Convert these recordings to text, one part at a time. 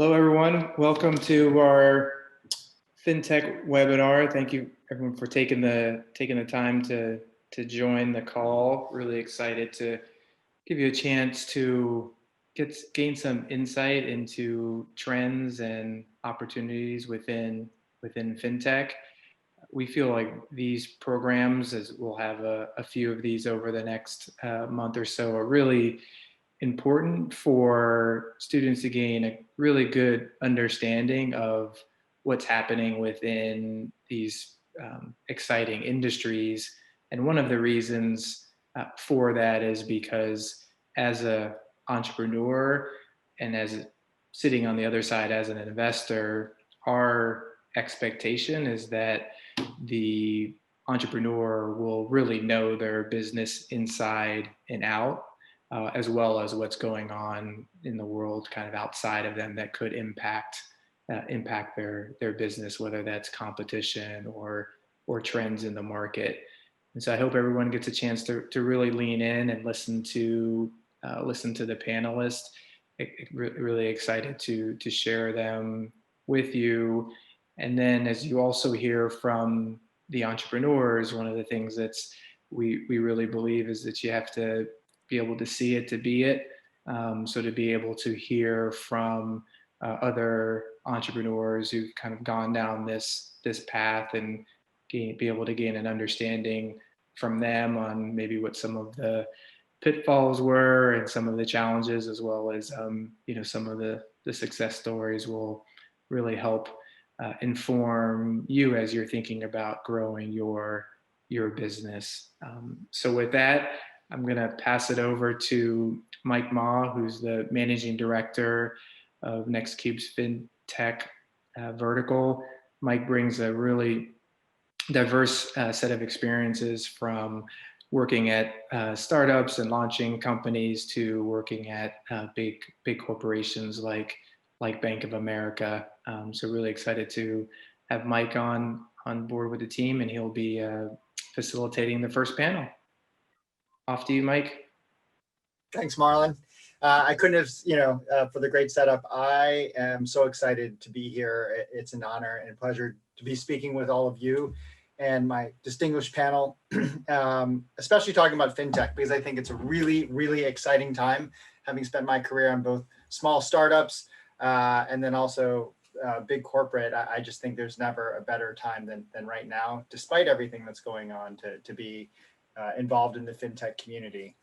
Hello, everyone. Welcome to our FinTech webinar. Thank you, everyone, for taking the time to join the call. Really excited to give you a chance to gain some insight into trends and opportunities within FinTech. We feel like these programs, as we'll have a few of these over the next month or so, are really important for students to gain a really good understanding of what's happening within these exciting industries. And one of the reasons for that is because as an entrepreneur and as sitting on the other side as an investor, our expectation is that the entrepreneur will really know their business inside and out, as well as what's going on in the world kind of outside of them that could impact their business, whether that's competition or trends in the market. And so I hope everyone gets a chance to really lean in and listen to the panelists. Really excited to share them with you. And then as you also hear from the entrepreneurs, one of the things that's we really believe is that you have to be able to see it to be it. So to be able to hear from other entrepreneurs who've kind of gone down this path and be able to gain an understanding from them on maybe what some of the pitfalls were and some of the challenges, as well as some of the success stories will really help inform you as you're thinking about growing your business. So with that, I'm going to pass it over to Mike Ma, who's the managing director of NextCube's FinTech vertical. Mike brings a really diverse set of experiences, from working at startups and launching companies to working at big corporations like Bank of America. So really excited to have Mike on board with the team, and he'll be facilitating the first panel. Off to you, Mike. Thanks, Marlon. I couldn't have, for the great setup. I am so excited to be here. It's an honor and a pleasure to be speaking with all of you and my distinguished panel, especially talking about FinTech, because I think it's a really, really exciting time, having spent my career on both small startups and then also big corporate. I just think there's never a better time than right now, despite everything that's going on, to be involved in the FinTech community.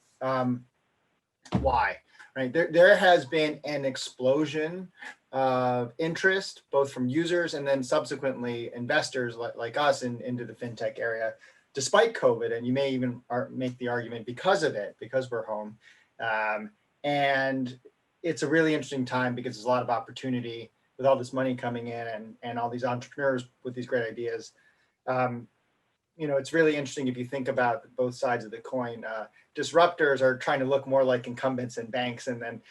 Why? Right? There has been an explosion of interest, both from users and then subsequently investors like us into the FinTech area, despite COVID. And you may even make the argument because of it, because we're home. And it's a really interesting time because there's a lot of opportunity with all this money coming in and all these entrepreneurs with these great ideas. It's really interesting if you think about both sides of the coin. Disruptors are trying to look more like incumbents and banks and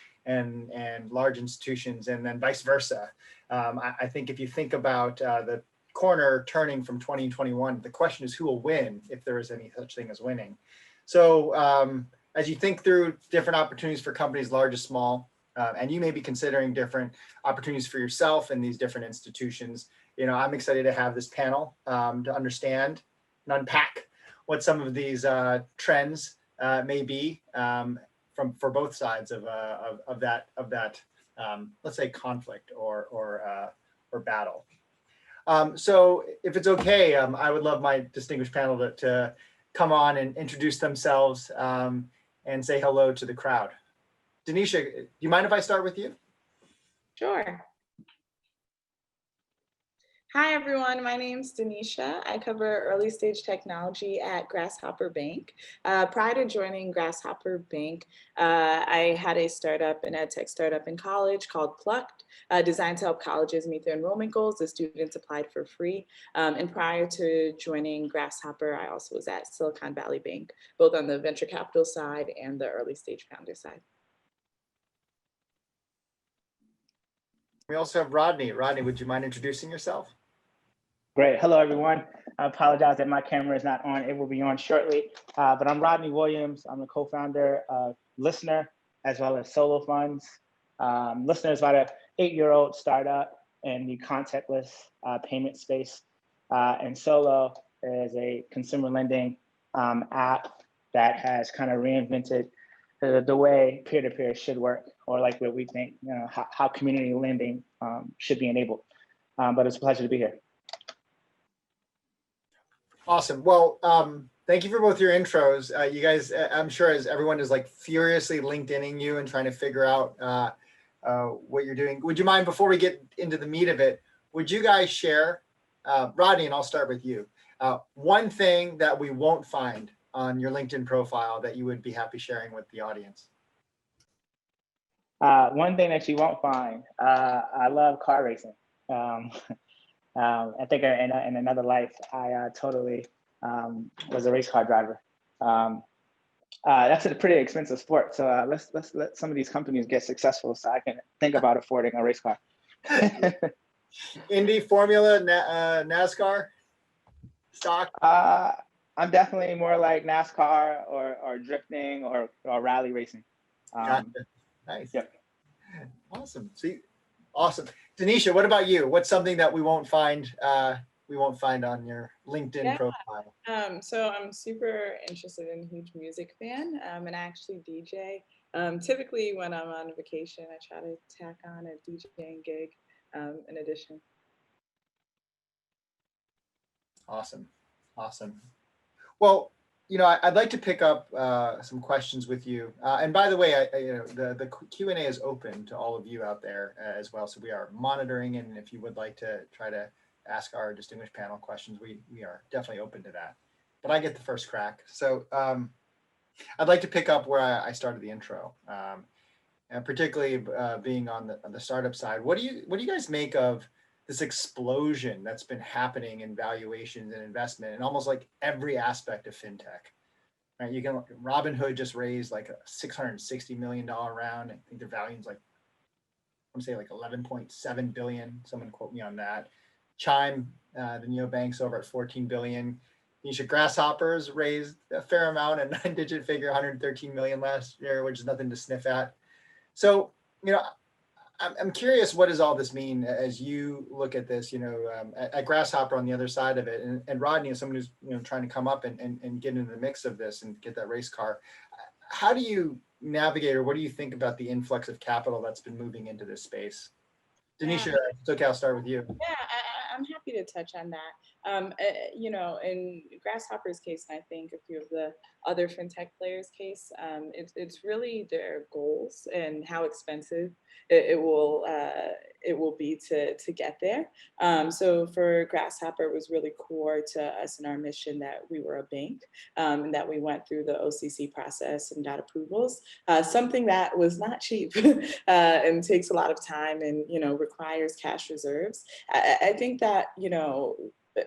large institutions, and then vice versa. I think if you think about the corner turning from 2021, the question is who will win, if there is any such thing as winning. So as you think through different opportunities for companies large or small, and you may be considering different opportunities for yourself in these different institutions, I'm excited to have this panel to understand and unpack what some of these trends may be for both sides of that let's say conflict or battle. So if it's okay, I would love my distinguished panel to come on and introduce themselves and say hello to the crowd. Denisha, do you mind if I start with you? Sure. Hi, everyone. My name's Denisha. I cover early stage technology at Grasshopper Bank. Prior to joining Grasshopper Bank, I had a startup, an ed tech startup in college called Plucked, designed to help colleges meet their enrollment goals. The students applied for free. And prior to joining Grasshopper, I also was at Silicon Valley Bank, both on the venture capital side and the early stage founder side. We also have Rodney. Rodney, would you mind introducing yourself? Great. Hello, everyone. I apologize that my camera is not on. It will be on shortly. But I'm Rodney Williams. I'm the co-founder of Listener, as well as Solo Funds. Listeners about an 8-year-old startup in the contactless payment space. And Solo is a consumer lending app that has kind of reinvented the way peer-to-peer should work, or like what we think, how community lending should be enabled. But it's a pleasure to be here. Awesome. Well, thank you for both your intros. You guys, I'm sure as everyone is like furiously LinkedIning you and trying to figure out what you're doing. Would you mind, before we get into the meat of it, would you guys share, Rodney, and I'll start with you, one thing that we won't find on your LinkedIn profile that you would be happy sharing with the audience? One thing that you won't find, I love car racing. I think in another life, I totally was a race car driver. That's a pretty expensive sport. So let's let some of these companies get successful so I can think about affording a race car. Indy, Formula, NASCAR, stock? I'm definitely more like NASCAR or drifting or rally racing. Gotcha. Nice. Yep. Awesome. See, awesome. Denisha, what about you? What's something that we won't find on your LinkedIn profile? So I'm super interested and huge music fan, and I actually DJ. Typically when I'm on vacation, I try to tack on a DJing gig in addition. Awesome. Well, I'd like to pick up some questions with you. And by the way, the Q&A is open to all of you out there as well. So we are monitoring, and if you would like to try to ask our distinguished panel questions, we are definitely open to that. But I get the first crack. So I'd like to pick up where I started the intro, and particularly being on the startup side. What do you guys make of this explosion that's been happening in valuations and investment in almost like every aspect of FinTech? Right? Robinhood just raised like a $660 million round. I think their value is like, I'm saying like 11.7 billion. Someone quote me on that. Chime, the neobanks, over at 14 billion. Nisha, Grasshoppers raised a fair amount, a 9-digit figure, 113 million last year, which is nothing to sniff at. So, I'm curious, what does all this mean as you look at this, at Grasshopper on the other side of it, and Rodney is someone who's, trying to come up and get into the mix of this and get that race car. How do you navigate, or what do you think about the influx of capital that's been moving into this space? Denisha, it's okay, I'll start with you. Yeah, I'm happy to touch on that. In Grasshopper's case, and I think a few of the other FinTech players' case, it's really their goals and how expensive it will be to get there. So for Grasshopper, it was really core to us and our mission that we were a bank, and that we went through the OCC process and got approvals, something that was not cheap and takes a lot of time and requires cash reserves. I think that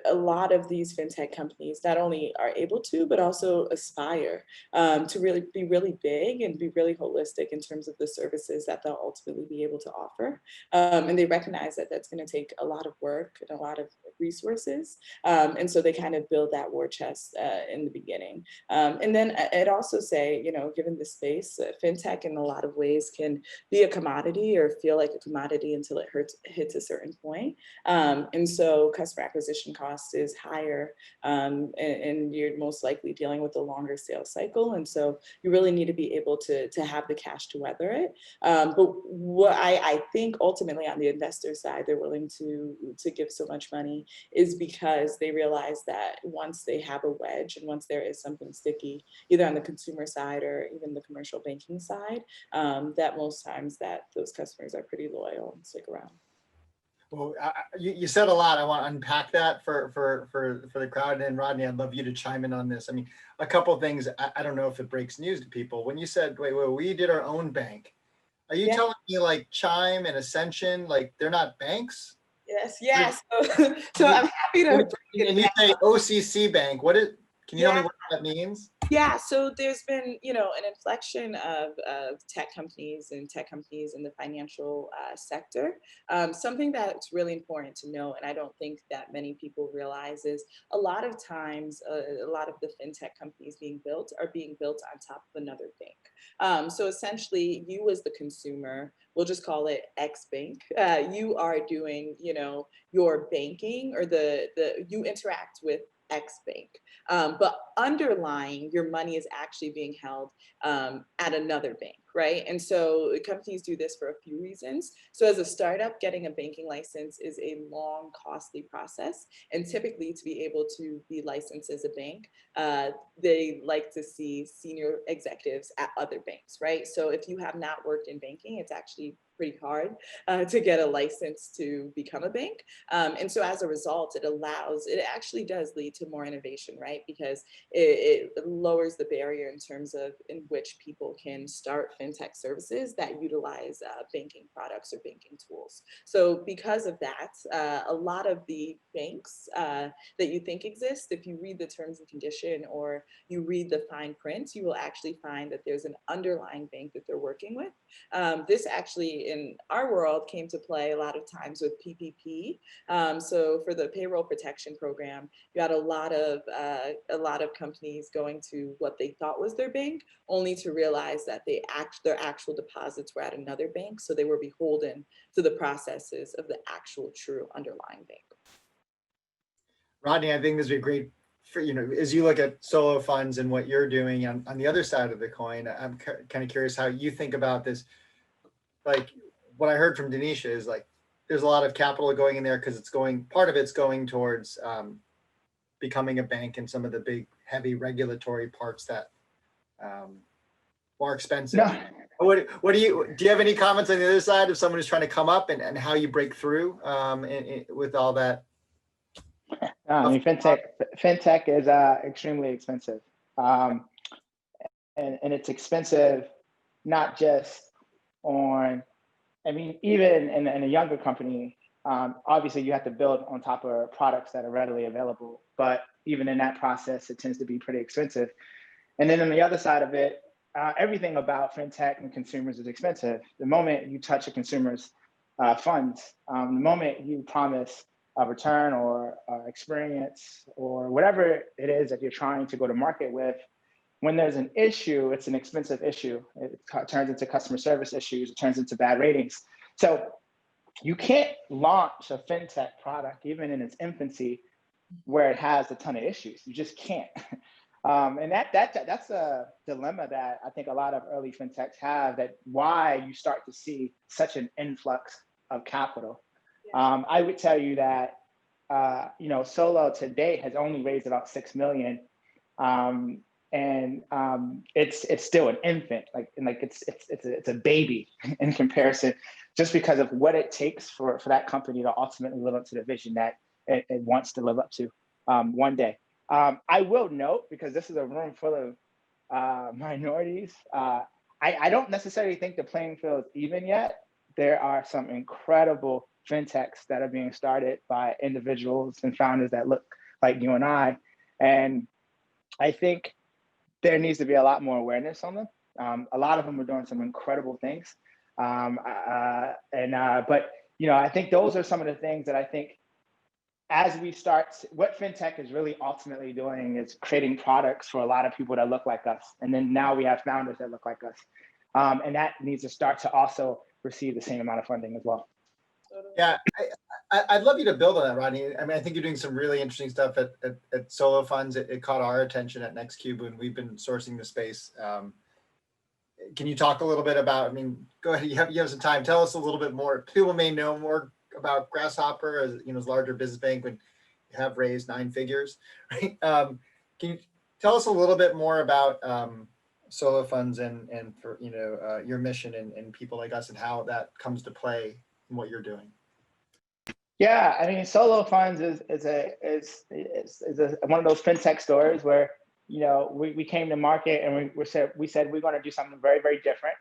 a lot of these FinTech companies not only are able to, but also aspire to really be really big and be really holistic in terms of the services that they'll ultimately be able to offer. And they recognize that that's going to take a lot of work and a lot of resources. And so they kind of build that war chest in the beginning. And then I'd also say, given the space, FinTech in a lot of ways can be a commodity or feel like a commodity until it hits a certain point. And so customer acquisition cost is higher, and you're most likely dealing with a longer sales cycle. And so you really need to be able to have the cash to weather it. But what I think ultimately on the investor side, they're willing to give so much money is because they realize that once they have a wedge and once there is something sticky, either on the consumer side or even the commercial banking side, that most times that those customers are pretty loyal and stick around. Well, you said a lot. I want to unpack that for the crowd. And Rodney, I'd love you to chime in on this. I mean, a couple of things. I don't know if it breaks news to people. When you said, wait, we did our own bank, are you telling me like Chime and Ascension, like they're not banks? Yes. So I'm happy to. And you say OCC Bank. Can you tell me what that means? Yeah, so there's been, an inflection of tech companies and tech companies in the financial sector. Something that's really important to know, and I don't think that many people realize, is a lot of times, a lot of the fintech companies being built are being built on top of another bank. So essentially, you as the consumer, we'll just call it X bank, you are doing, your banking, or you interact with X bank. But underlying, your money is actually being held at another bank, right? And so companies do this for a few reasons. So as a startup, getting a banking license is a long, costly process. And typically, to be able to be licensed as a bank, they like to see senior executives at other banks, right? So if you have not worked in banking, it's actually pretty hard to get a license to become a bank. And so as a result, it actually does lead to more innovation, right? Because it lowers the barrier in terms of in which people can start fintech services that utilize banking products or banking tools. So because of that, a lot of the banks that you think exist, if you read the terms and condition or you read the fine print, you will actually find that there's an underlying bank that they're working with. This actually in our world came to play a lot of times with PPP. So for the payroll protection program, you had a lot of companies going to what they thought was their bank, only to realize that their actual deposits were at another bank. So they were beholden to the processes of the actual true underlying bank. Rodney, I think this would be great for, as you look at solo funds and what you're doing on the other side of the coin. I'm kind of curious how you think about this. Like what I heard from Denisha is like, there's a lot of capital going in there because part of it's going towards becoming a bank and some of the big heavy regulatory parts that are expensive. No, What do you have any comments on the other side of someone who's trying to come up and how you break through with all that? I mean, fintech is extremely expensive. And it's expensive not just on, I mean, even in a younger company, obviously you have to build on top of products that are readily available. But even in that process, it tends to be pretty expensive. And then on the other side of it, everything about fintech and consumers is expensive. The moment you touch a consumer's funds, the moment you promise a return or experience or whatever it is that you're trying to go to market with, when there's an issue, it's an expensive issue. It turns into customer service issues. It turns into bad ratings. So you can't launch a fintech product, even in its infancy, where it has a ton of issues. You just can't. And that's a dilemma that I think a lot of early fintechs have, that why you start to see such an influx of capital. I would tell you that, Solo to date has only raised about 6 million. And it's still an infant, it's a baby in comparison, just because of what it takes for that company to ultimately live up to the vision that it wants to live up to one day. I will note, because this is a room full of minorities, I don't necessarily think the playing field is even yet. There are some incredible fintechs that are being started by individuals and founders that look like you and I. And I think there needs to be a lot more awareness on them. A lot of them are doing some incredible things. But I think those are some of the things that I think, as we start, what fintech is really ultimately doing is creating products for a lot of people that look like us. And then now we have founders that look like us. And that needs to start to also receive the same amount of funding as well. Yeah, I'd love you to build on that, Rodney. I mean, I think you're doing some really interesting stuff at Solo Funds. It caught our attention at NextCube when we've been sourcing the space. Can you talk a little bit about, go ahead, you have some time. Tell us a little bit more. People may know more about Grasshopper as a larger business bank when you have raised 9 figures, right? Can you tell us a little bit more about Solo Funds and for your mission and people like us and how that comes to play in what you're doing? Yeah, I mean, Solo Funds is one of those fintech stories where we came to market and we said we're going to do something very, very different,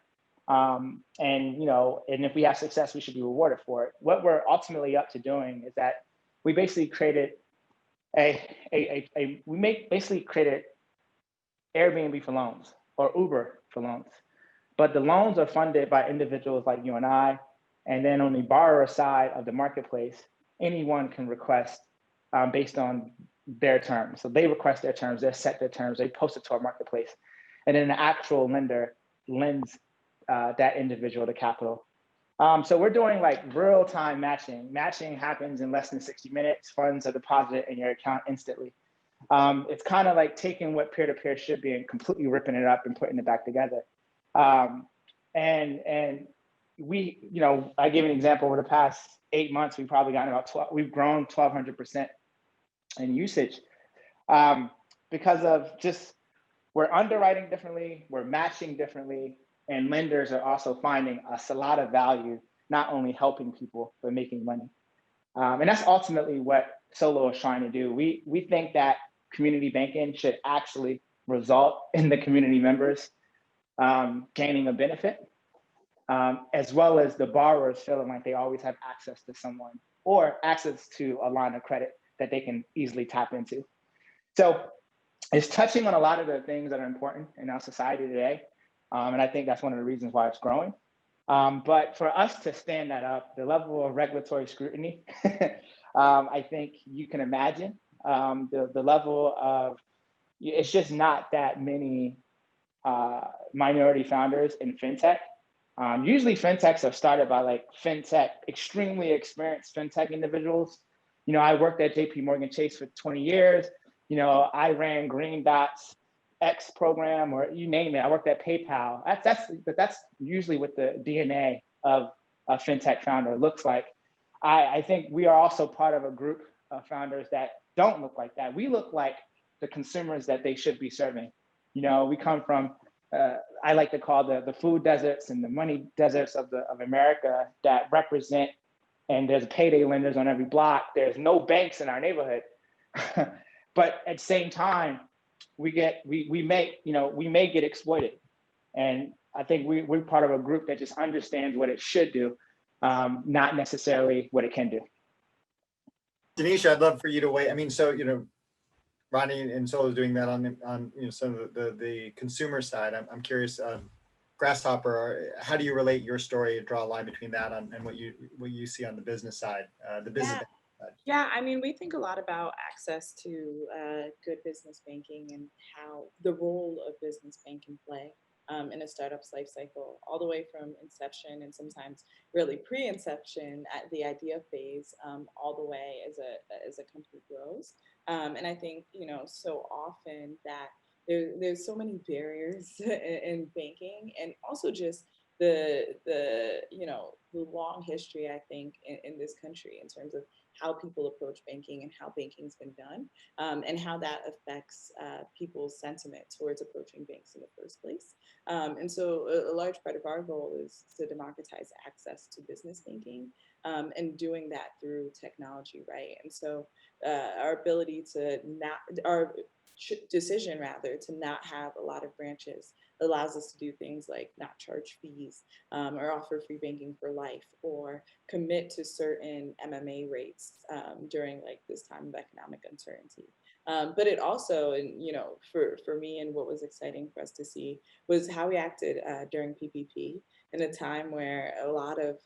and if we have success, we should be rewarded for it. What we're ultimately up to doing is that we basically created Airbnb for loans or Uber for loans. But the loans are funded by individuals like you and I. And then on the borrower side of the marketplace, anyone can request based on their terms. So they request their terms, they set their terms, they post it to our marketplace. And then the actual lender lends that individual the capital. So we're doing like real-time matching. Matching happens in less than 60 minutes. Funds are deposited in your account instantly. It's kind of like taking what peer-to-peer should be and completely ripping it up and putting it back together. And we, you know, I gave an example over the past 8 months, we've probably gotten about we've grown 1,200% in usage because of just, we're underwriting differently, we're matching differently, and lenders are also finding us a lot of value, not only helping people, but making money. And that's ultimately what Solo is trying to do. We think that community banking should actually result in the community members gaining a benefit, as well as the borrowers feeling like they always have access to someone or access to a line of credit that they can easily tap into. So it's touching on a lot of the things that are important in our society today. And I think that's one of the reasons why it's growing. But for us to stand that up, the level of regulatory scrutiny, I think you can imagine the level of, it's just not that many minority founders in FinTech. Usually FinTechs are started by like FinTech, extremely experienced FinTech individuals. You know, I worked at JP Morgan Chase for 20 years. You know, I ran Green Dot's X program, or you name it. I worked at PayPal. That's usually what the DNA of a FinTech founder looks like. I think we are also part of a group of founders that don't look like that. We look like the consumers that they should be serving. You know, we come from, I like to call the food deserts and the money deserts of America that represent, and there's payday lenders on every block. There's no banks in our neighborhood. But at the same time, we may get exploited. And I think we're part of a group that just understands what it should do, not necessarily what it can do. Denisha, I'd love for you to weigh. I mean, so, you know, Ronnie and Solo is doing that on you know, some of the consumer side. I'm curious, Grasshopper, how do you relate your story, draw a line between that and what you see on the business side, the business side? Yeah, I mean, we think a lot about access to good business banking and how the role of business bank can play in a startup's life cycle, all the way from inception and sometimes really pre-inception at the idea phase, all the way as a company grows. And I think, you know, so often that there's so many barriers in banking, and also just the you know, the long history, I think, in this country in terms of how people approach banking and how banking's been done, and how that affects people's sentiment towards approaching banks in the first place. And so a large part of our goal is to democratize access to business banking, and doing that through technology, right? And so our ability to decision rather to not have a lot of branches allows us to do things like not charge fees, or offer free banking for life, or commit to certain MMA rates during like this time of economic uncertainty. But it also, and you know, for me, and what was exciting for us to see was how we acted during PPP in a time where a lot of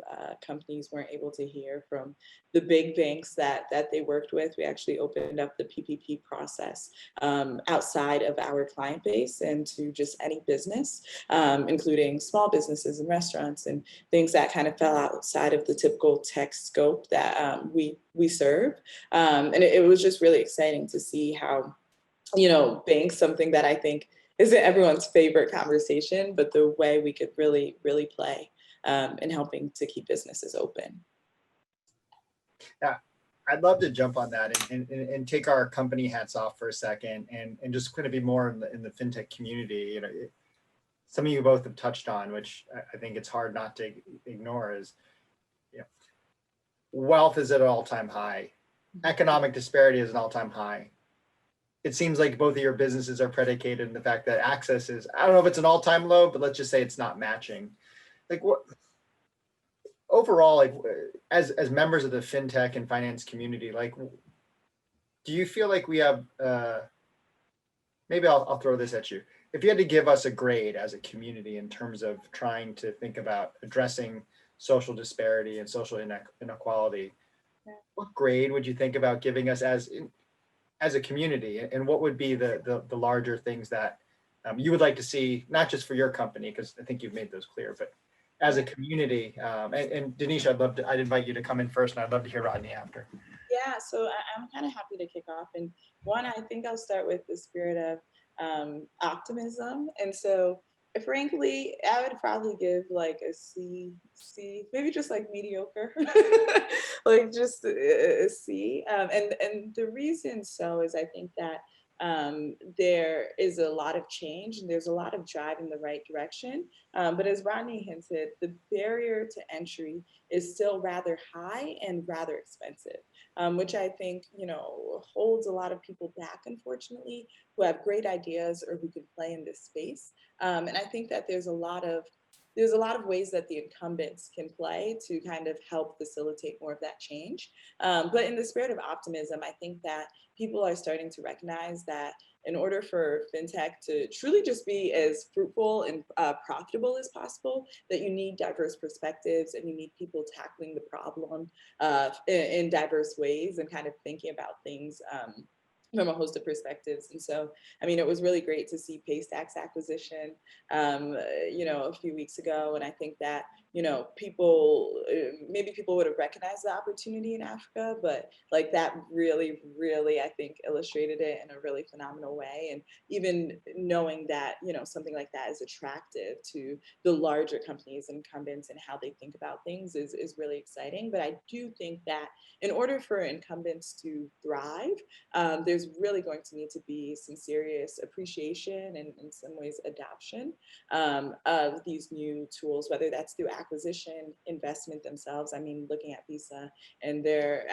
companies weren't able to hear from the big banks that they worked with. We actually opened up the PPP process outside of our client base and to just any business, including small businesses and restaurants and things that kind of fell outside of the typical tech scope that we serve. And it was just really exciting to see how, you know, banks, something that I think isn't everyone's favorite conversation, but the way we could really, really play in helping to keep businesses open. Yeah, I'd love to jump on that and take our company hats off for a second and just kind of be more in the FinTech community. You know, some of you both have touched on, which I think it's hard not to ignore, is, you know, wealth is at an all-time high. Economic disparity is an all-time high. It seems like both of your businesses are predicated in the fact that access is, I don't know if it's an all-time low, but let's just say it's not matching. Like, what overall, like as members of the FinTech and finance community, like, do you feel like we have, maybe I'll throw this at you. if you had to give us a grade as a community in terms of trying to think about addressing social disparity and social inequality, what grade would you think about giving us as a community? And what would be the larger things that you would like to see, not just for your company, because I think you've made those clear, but as a community? And Denise, I'd invite you to come in first, and I'd love to hear Rodney after. Yeah, so I'm kind of happy to kick off. And one, I think I'll start with the spirit of optimism. And so, frankly, I would probably give like a C, maybe just like mediocre, like just a C. And the reason so is I think that there is a lot of change and there's a lot of drive in the right direction. But as Rodney hinted, the barrier to entry is still rather high and rather expensive, which I think, holds a lot of people back, unfortunately, who have great ideas or who could play in this space. And I think that there's a lot of ways that the incumbents can play to kind of help facilitate more of that change. But in the spirit of optimism, I think that people are starting to recognize that in order for FinTech to truly just be as fruitful and profitable as possible, that you need diverse perspectives and you need people tackling the problem in diverse ways and kind of thinking about things from a host of perspectives. And so, I mean, it was really great to see Paystac's acquisition, a few weeks ago. And I think that, maybe people would have recognized the opportunity in Africa, but like that really, really, I think illustrated it in a really phenomenal way. And even knowing that, something like that is attractive to the larger companies and incumbents and how they think about things is really exciting. But I do think that in order for incumbents to thrive, there's really going to need to be some serious appreciation and in some ways adoption of these new tools, whether that's through acquisition, investment themselves. I mean, looking at Visa and they're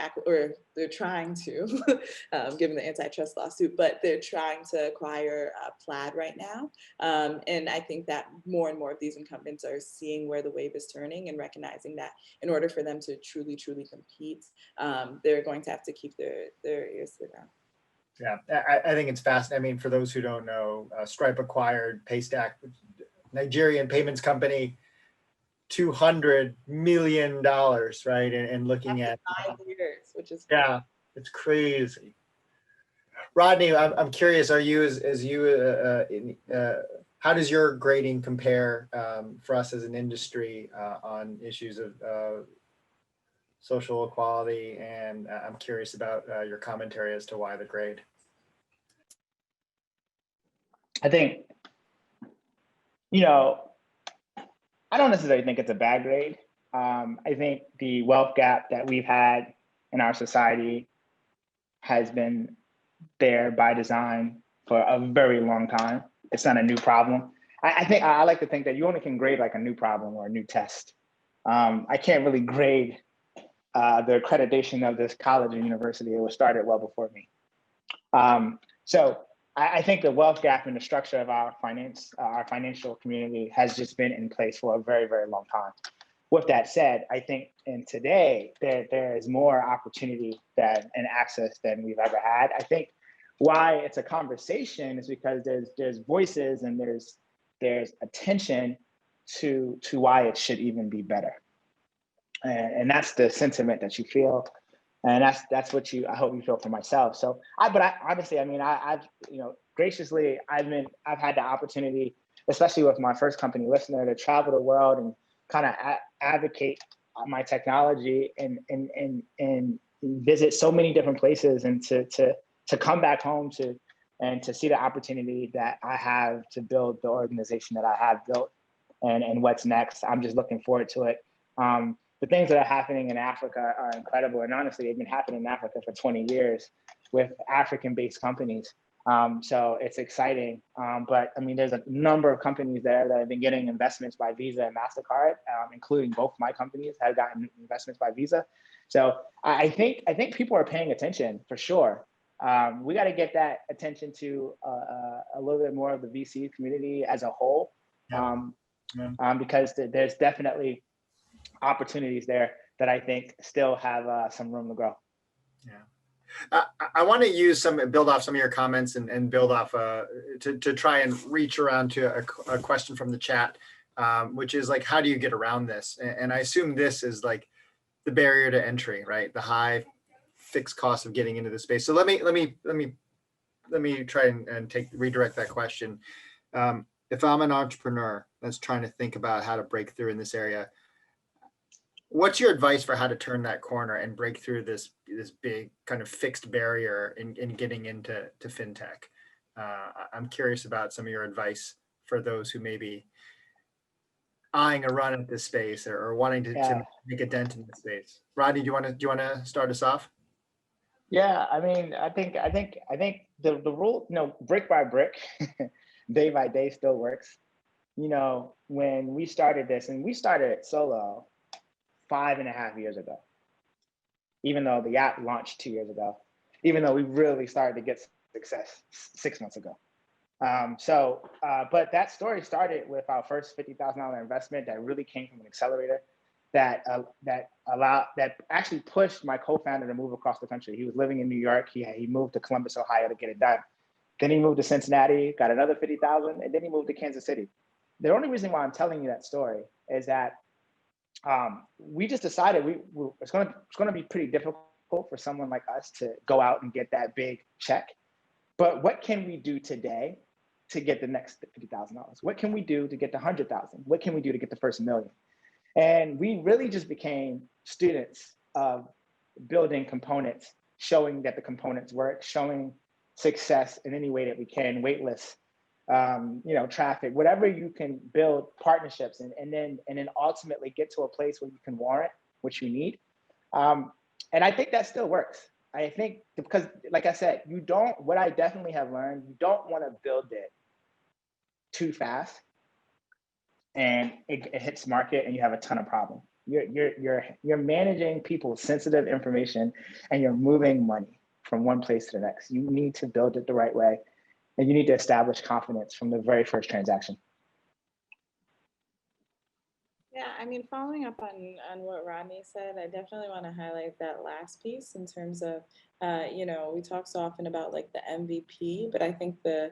trying to, given the antitrust lawsuit, but they're trying to acquire Plaid right now. And I think that more and more of these incumbents are seeing where the wave is turning and recognizing that in order for them to truly, truly compete, they're going to have to keep their ears to the ground. Yeah, I think it's fascinating. I mean, for those who don't know, Stripe acquired Paystack, Nigerian payments company, $200 million, right? And looking at 5 years, which is yeah, it's crazy. Rodney, I'm curious. Are you as you how does your grading compare for us as an industry on issues of social equality? And I'm curious about your commentary as to why the grade. I think, I don't necessarily think it's a bad grade. I think the wealth gap that we've had in our society has been there by design for a very long time. It's not a new problem. I like to think that you only can grade like a new problem or a new test. I can't really grade the accreditation of this college or university. It was started well before me. So I think the wealth gap in the structure of our financial community has just been in place for a very, very long time. With that said, I think in today, there is more opportunity and access than we've ever had. I think why it's a conversation is because there's voices and there's attention to why it should even be better. And that's the sentiment that you feel. And that's what I hope you feel for myself. So honestly, I mean, I've graciously, I've had the opportunity, especially with my first company, Listener, to travel the world and kind of advocate my technology and visit so many different places and to come back home and to see the opportunity that I have to build the organization that I have built and what's next. I'm just looking forward to it. The things that are happening in Africa are incredible. And honestly, they've been happening in Africa for 20 years with African-based companies. So it's exciting. But I mean, there's a number of companies there that have been getting investments by Visa and MasterCard, including both my companies have gotten investments by Visa. So I think people are paying attention for sure. We got to get that attention to a little bit more of the VC community as a whole, because there's definitely opportunities there that I think still have some room to grow. Yeah. I want to build off some of your comments and build off to try and reach around to a question from the chat, which is like, how do you get around this? And I assume this is like the barrier to entry, right? The high fixed cost of getting into the space. So let me try and redirect that question. If I'm an entrepreneur that's trying to think about how to break through in this area, what's your advice for how to turn that corner and break through this big kind of fixed barrier in getting into FinTech? I'm curious about some of your advice for those who may be eyeing a run at this space or wanting to make a dent in the space. Rodney, do you want to start us off? Yeah, I mean, I think the rule, brick by brick, day by day still works. When we started this, and we started it solo 5.5 years ago, even though the app launched 2 years ago, even though we really started to get success 6 months ago. But that story started with our first $50,000 investment that really came from an accelerator that actually pushed my co-founder to move across the country. He was living in New York. He moved to Columbus, Ohio to get it done. Then he moved to Cincinnati, got another 50,000, and then he moved to Kansas City. The only reason why I'm telling you that story is that we just decided it's going to be pretty difficult for someone like us to go out and get that big check. But what can we do today to get the next $50,000? What can we do to get the 100,000? What can we do to get the first million? And we really just became students of building components, showing that the components work, showing success in any way that we can, wait lists, traffic, whatever you can build partnerships and then ultimately get to a place where you can warrant what you need. And I think that still works. I think because, like I said, what I definitely have learned, you don't want to build it too fast and it hits market and you have a ton of problems. You're managing people's sensitive information and you're moving money from one place to the next. You need to build it the right way and you need to establish confidence from the very first transaction. Yeah, I mean, following up on what Rodney said, I definitely want to highlight that last piece in terms of, we talk so often about like the MVP, but I think the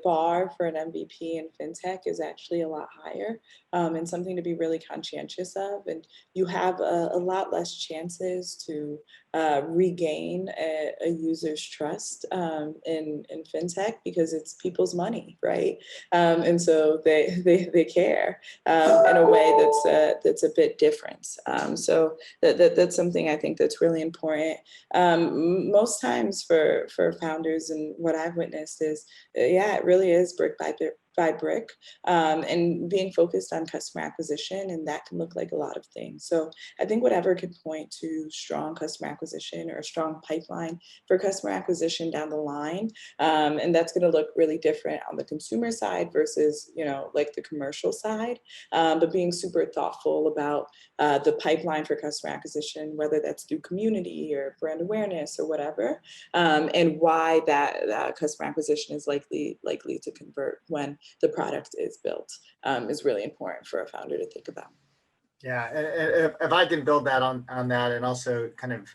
bar for an MVP in FinTech is actually a lot higher, and something to be really conscientious of. And you have a lot less chances to regain a user's trust in FinTech because it's people's money, right? And so they care in a way that's a bit different. So that's something I think that's really important. Most times for founders, and what I've witnessed is, it really is brick by brick, and being focused on customer acquisition, and that can look like a lot of things. So I think whatever can point to strong customer acquisition or a strong pipeline for customer acquisition down the line, and that's going to look really different on the consumer side versus like the commercial side, but being super thoughtful about the pipeline for customer acquisition, whether that's through community or brand awareness or whatever, and why that customer acquisition is likely to convert when the product is built, is really important for a founder to think about. Yeah, and if I can build that on that and also kind of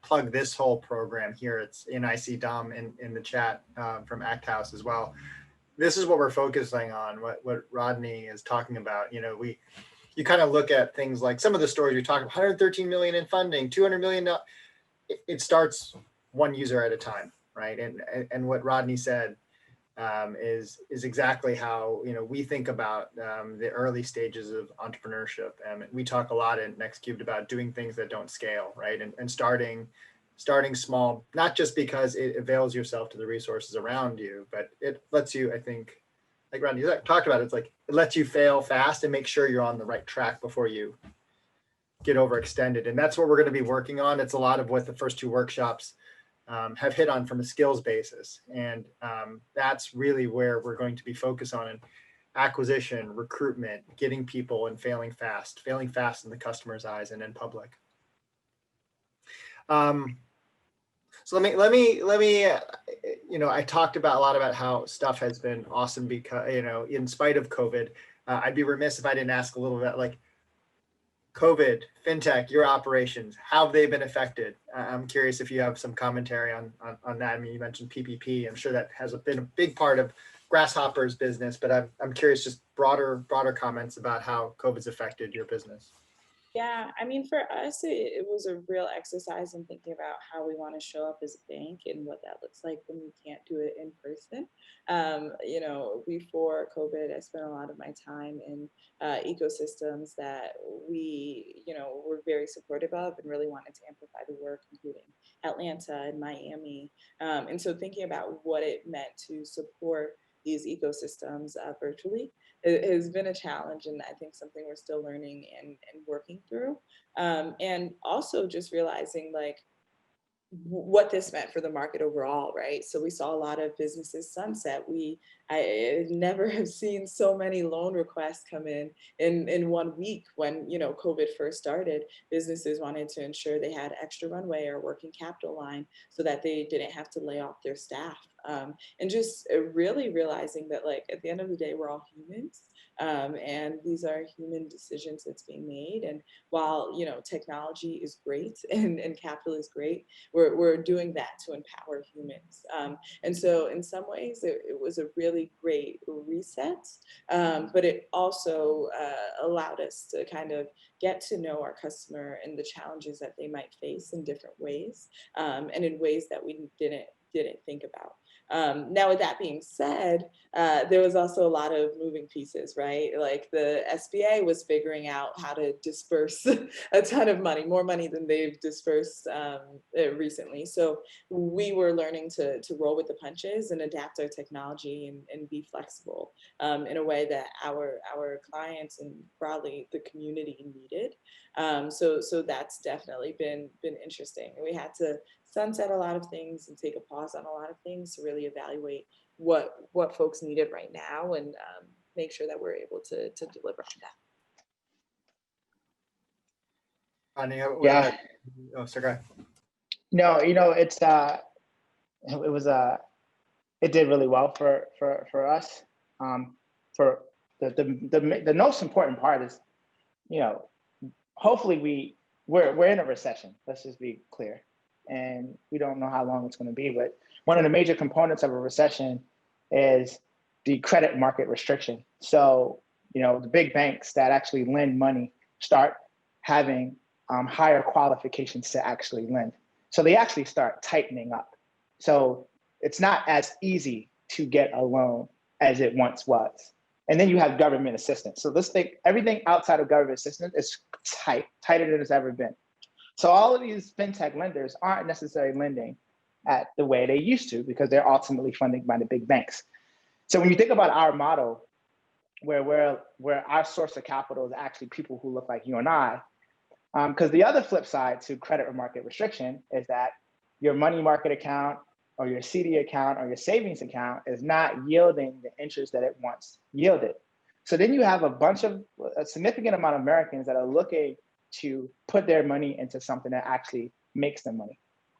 plug this whole program here, it's in IC Dom in the chat from Act House as well. This is what we're focusing on, what Rodney is talking about. You kind of look at things like some of the stories you're talking about, 113 million in funding, 200 million. It starts one user at a time, right? And what Rodney said is exactly how we think about the early stages of entrepreneurship. And we talk a lot in NextCubed about doing things that don't scale, right? And starting small, not just because it avails yourself to the resources around you, but it lets you, I think, like Rodney talked about, it's like it lets you fail fast and make sure you're on the right track before you get overextended. And that's what we're going to be working on. It's a lot of what the first two workshops have hit on from a skills basis. And that's really where we're going to be focused on acquisition, recruitment, getting people, and failing fast in the customer's eyes and in public. So let me, I talked about a lot about how stuff has been awesome because, in spite of COVID, I'd be remiss if I didn't ask a little bit, like, COVID, FinTech, your operations, how have they been affected? I'm curious if you have some commentary on that. I mean, you mentioned PPP. I'm sure that has been a big part of Grasshopper's business, but I'm curious, just broader comments about how COVID's affected your business. Yeah, I mean, for us, it was a real exercise in thinking about how we want to show up as a bank and what that looks like when we can't do it in person. Before COVID, I spent a lot of my time in ecosystems that were very supportive of and really wanted to amplify the work, including Atlanta and Miami. And so thinking about what it meant to support these ecosystems virtually it has been a challenge, and I think something we're still learning and working through. And also just realizing like what this meant for the market overall, right? So we saw a lot of businesses sunset. I never have seen so many loan requests come in 1 week when COVID first started. Businesses wanted to ensure they had extra runway or working capital line so that they didn't have to lay off their staff. And just really realizing that like at the end of the day, we're all humans. And these are human decisions that's being made. And while technology is great and capital is great, we're doing that to empower humans. And so in some ways, it was a really great reset, but it also allowed us to kind of get to know our customer and the challenges that they might face in different ways, and in ways that we didn't think about. Now, with that being said, there was also a lot of moving pieces, right? Like the SBA was figuring out how to disperse a ton of money, more money than they've dispersed recently. So we were learning to roll with the punches and adapt our technology and be flexible in a way that our clients and broadly the community needed. So that's definitely been interesting. We had to sunset a lot of things and take a pause on a lot of things to really evaluate what folks needed right now and make sure that we're able to deliver on that. Yeah. Oh, sorry, go ahead. No, it did really well for us. For the most important part is, hopefully we're in a recession. Let's just be clear, and we don't know how long it's going to be. But one of the major components of a recession is the credit market restriction. So the big banks that actually lend money start having higher qualifications to actually lend. So they actually start tightening up. So it's not as easy to get a loan as it once was. And then you have government assistance. So let's think everything outside of government assistance is tighter than it's ever been. So all of these FinTech lenders aren't necessarily lending at the way they used to because they're ultimately funded by the big banks. So when you think about our model, where our source of capital is actually people who look like you and I, because the other flip side to credit or market restriction is that your money market account or your CD account or your savings account is not yielding the interest that it once yielded. So then you have a significant amount of Americans that are looking to put their money into something that actually makes them money.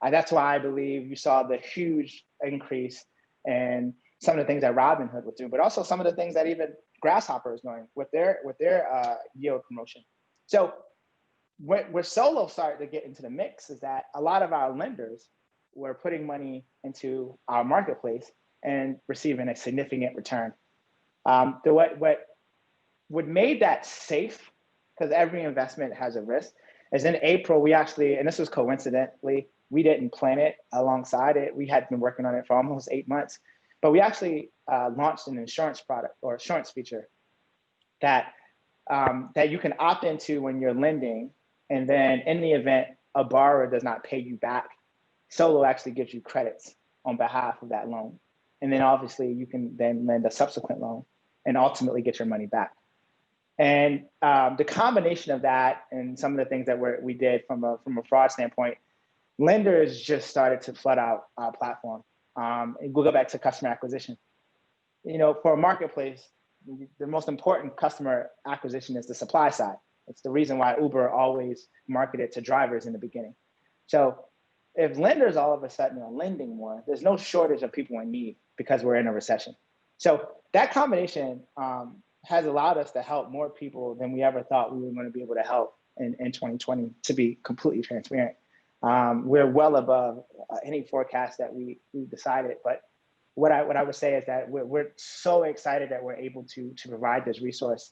That's why I believe you saw the huge increase in some of the things that Robinhood would do, but also some of the things that even Grasshopper is doing with their yield promotion. So where Solo started to get into the mix is that a lot of our lenders were putting money into our marketplace and receiving a significant return. What made that safe, because every investment has a risk, is in April, we actually, and this was coincidentally, we didn't plan it alongside it. We had been working on it for almost 8 months, but we actually launched an insurance product or insurance feature that you can opt into when you're lending. And then in the event a borrower does not pay you back, Solo actually gives you credits on behalf of that loan. And then obviously you can then lend a subsequent loan and ultimately get your money back. And the combination of that and some of the things that we did from a fraud standpoint, lenders just started to flood out our platform. And we'll go back to customer acquisition. For a marketplace, the most important customer acquisition is the supply side. It's the reason why Uber always marketed to drivers in the beginning. So if lenders all of a sudden are lending more, there's no shortage of people in need because we're in a recession. So that combination has allowed us to help more people than we ever thought we were going to be able to help in 2020, to be completely transparent. We're well above any forecast that we decided. But what I would say is that we're so excited that we're able to provide this resource.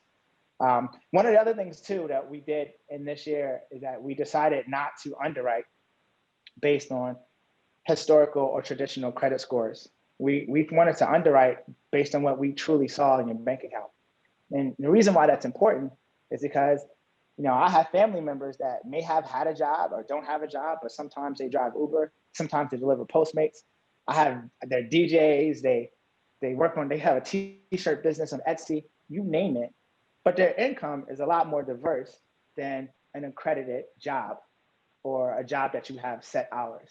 One of the other things too that we did in this year is that we decided not to underwrite based on historical or traditional credit scores. We wanted to underwrite based on what we truly saw in your bank account. And the reason why that's important is because, I have family members that may have had a job or don't have a job, but sometimes they drive Uber, sometimes they deliver Postmates. I have their DJs, they have a t-shirt business on Etsy, you name it, but their income is a lot more diverse than an accredited job or a job that you have set hours.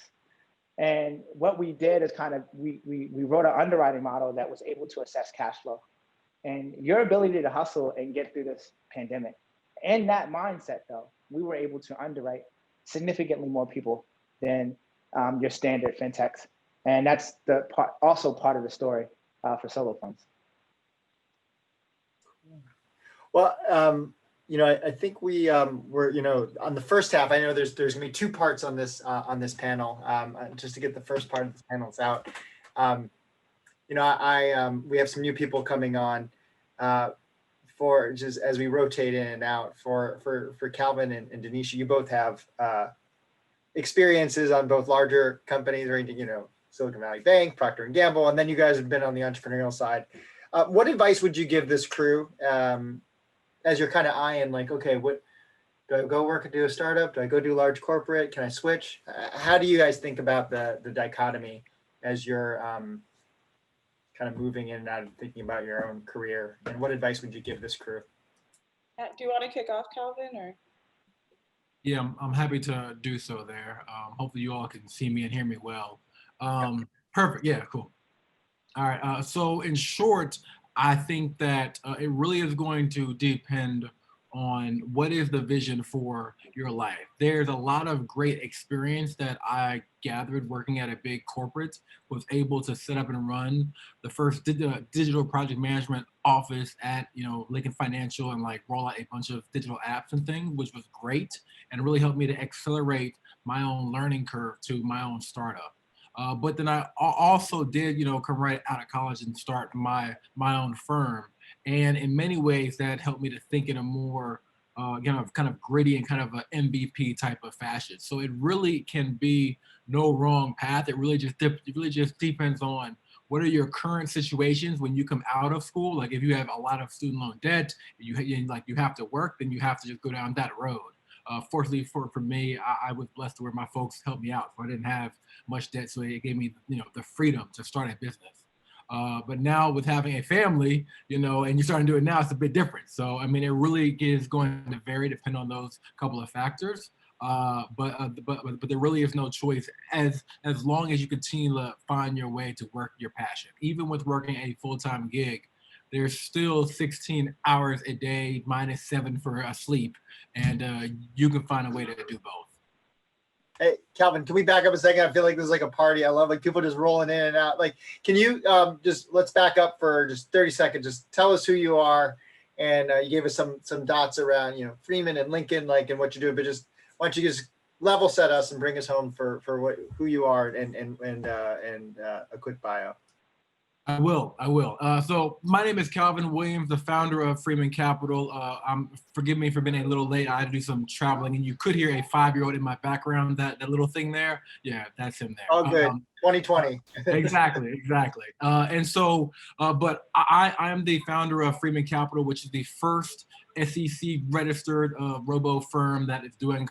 And what we did is we wrote an underwriting model that was able to assess cash flow and your ability to hustle and get through this pandemic. In that mindset, though, we were able to underwrite significantly more people than your standard fintechs. And that's also part of the story for solo funds. Well, I think we we're, on the first half, I know there's gonna be two parts on this panel, just to get the first part of the panels out. We have some new people coming on for just as we rotate in and out for Calvin and Denisha. You both have experiences on both larger companies, ranging, Silicon Valley Bank, Procter & Gamble, and then you guys have been on the entrepreneurial side. What advice would you give this crew as you're kind of eyeing, like, okay, what do I go work and do a startup? Do I go do large corporate? Can I switch? How do you guys think about the dichotomy as you're kind of moving in and out and thinking about your own career? And what advice would you give this crew? Do you want to kick off, Calvin, or? Yeah, I'm happy to do so there. Hopefully you all can see me and hear me well. Perfect. Yeah, cool. All right. So in short, I think that it really is going to depend on what is the vision for your life. There's a lot of great experience that I gathered working at a big corporate, was able to set up and run the first digital project management office at Lincoln Financial and roll out a bunch of digital apps and things, which was great and really helped me to accelerate my own learning curve to my own startup. But then I also did, come right out of college and start my own firm. And in many ways that helped me to think in a more, kind of gritty and kind of an MVP type of fashion. So it really can be no wrong path. It really just depends on what are your current situations when you come out of school. Like if you have a lot of student loan debt, you have to work, then you have to just go down that road. Fortunately for me, I was blessed to where my folks helped me out. So I didn't have much debt, so it gave me the freedom to start a business. But now with having a family, and you're starting to do it now, it's a bit different. So I mean, it really is going to vary depending on those couple of factors. But there really is no choice as long as you continue to find your way to work your passion. Even with working a full-time gig, there's still 16 hours a day minus 7 for sleep, and you can find a way to do both. Hey, Calvin, can we back up a second? I feel like this is like a party. I love people just rolling in and out. Can you let's back up for just 30 seconds. Just tell us who you are, and you gave us some dots around Freeman and Lincoln, and what you do. But just why don't you just level set us and bring us home for who you are and a quick bio. I will. So my name is Calvin Williams, the founder of Freeman Capital. Forgive me for being a little late. I had to do some traveling, and you could hear a 5-year-old in my background. That little thing there, yeah, that's him there. Oh, good. 2020. Exactly. And so, but I am the founder of Freeman Capital, which is the first SEC registered robo firm that is doing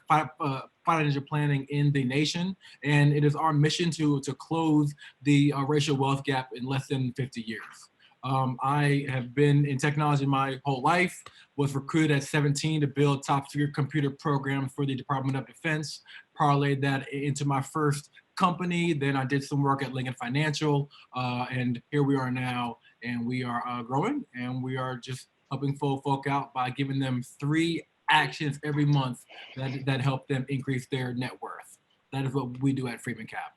financial planning in the nation, and it is our mission to close the racial wealth gap in less than 50 years. I have been in technology my whole life, was recruited at 17 to build top secret computer programs for the Department of Defense, parlayed that into my first company. Then I did some work at Lincoln Financial, and here we are now, and we are growing, and we are just helping folk out by giving them 3 actions every month that help them increase their net worth. That is what we do at Freeman Cap.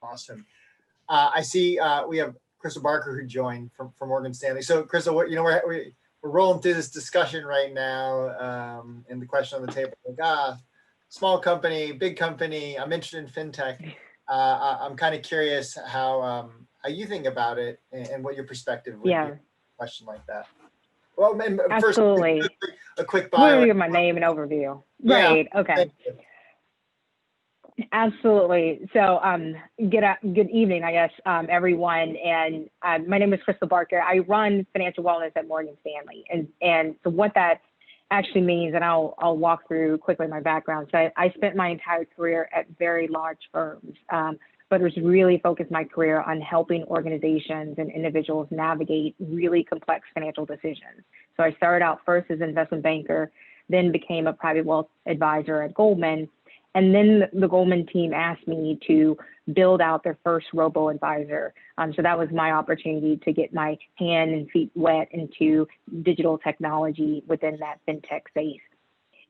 Awesome. I see we have Crystal Barker who joined from Morgan Stanley. So Crystal, we're we're rolling through this discussion right now, and the question on the table, like, small company, big company, I'm interested in FinTech. I'm kind of curious how you think about it and what your perspective would be on a question like that. Well, first, Absolutely. a quick We'll bio. give my name and overview. Yeah, Right. Okay. Absolutely. So, good evening, I guess, everyone. And my name is Crystal Barker. I run financial wellness at Morgan Stanley. And so what that actually means, and I'll walk through quickly my background. So I spent my entire career at very large firms, but was really focused my career on helping organizations and individuals navigate really complex financial decisions. So I started out first as an investment banker, then became a private wealth advisor at Goldman. And then the Goldman team asked me to build out their first robo-advisor. So that was my opportunity to get my hand and feet wet into digital technology within that FinTech space.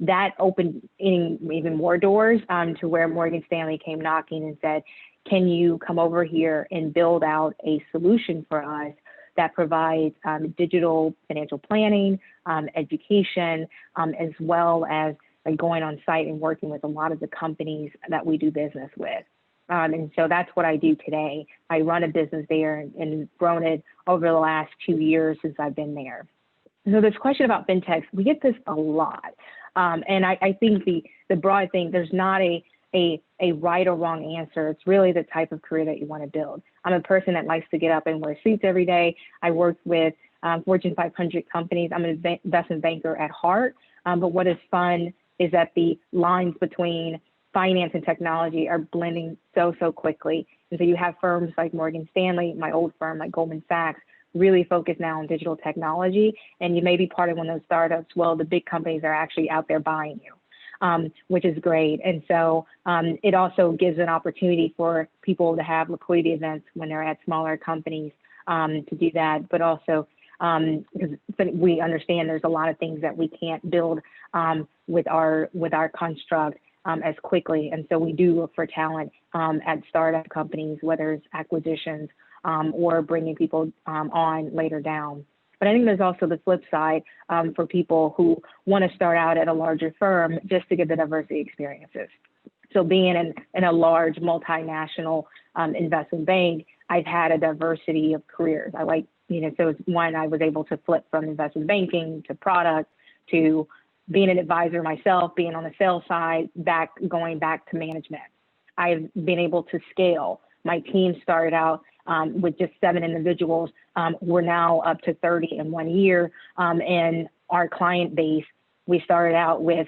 That opened even more doors to where Morgan Stanley came knocking and said, can you come over here and build out a solution for us that provides digital financial planning, education, as well as going on site and working with a lot of the companies that we do business with. And so that's what I do today. I run a business there and grown it over the last 2 years since I've been there. So this question about FinTechs, we get this a lot. And I think the broad thing, there's not a right or wrong answer. It's really the type of career that you want to build. I'm a person that likes to get up and wear suits every day. I work with Fortune 500 companies. I'm an investment banker at heart. But what is fun is that the lines between finance and technology are blending so quickly. And so you have firms like Morgan Stanley, my old firm like Goldman Sachs, really focused now on digital technology. And you may be part of one of those startups. Well, the big companies are actually out there buying you, which is great. And so it also gives an opportunity for people to have liquidity events when they're at smaller companies to do that, but also because we understand there's a lot of things that we can't build with our construct as quickly. And so we do look for talent at startup companies, whether it's acquisitions or bringing people on later down. But I think there's also the flip side for people who want to start out at a larger firm just to get the diversity experiences. So being in a large multinational investment bank, I've had a diversity of careers. I like, so it's one, I was able to flip from investment banking to product to being an advisor myself, being on the sales side, going back to management. I've been able to scale. My team started out with just 7 individuals. We're now up to 30 in 1 year. And our client base, we started out with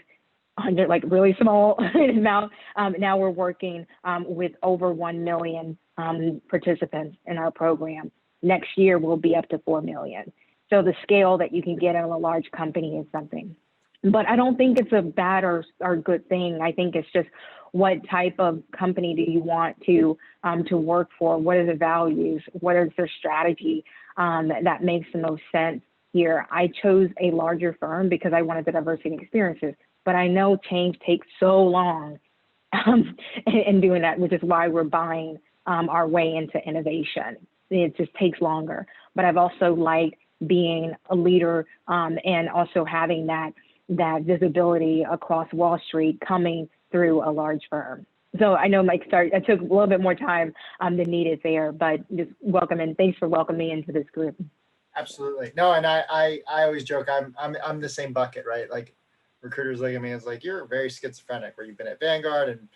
100, like really small amount. Now we're working with over 1 million participants in our program. Next year, we'll be up to 4 million. So the scale that you can get in a large company is something. But I don't think it's a bad or good thing. I think it's just what type of company do you want to work for? What are the values? What is their strategy that makes the most sense here? I chose a larger firm because I wanted the diversity and experiences. But I know change takes so long in doing that, which is why we're buying our way into innovation. It just takes longer. But I've also liked being a leader and also having that visibility across Wall Street coming through a large firm. So I know Mike I took a little bit more time than needed there, but just welcome and thanks for welcoming me into this group. Absolutely. No, and I always joke I'm the same bucket, right? Like recruiters look at me as like, you're very schizophrenic, where you've been at Vanguard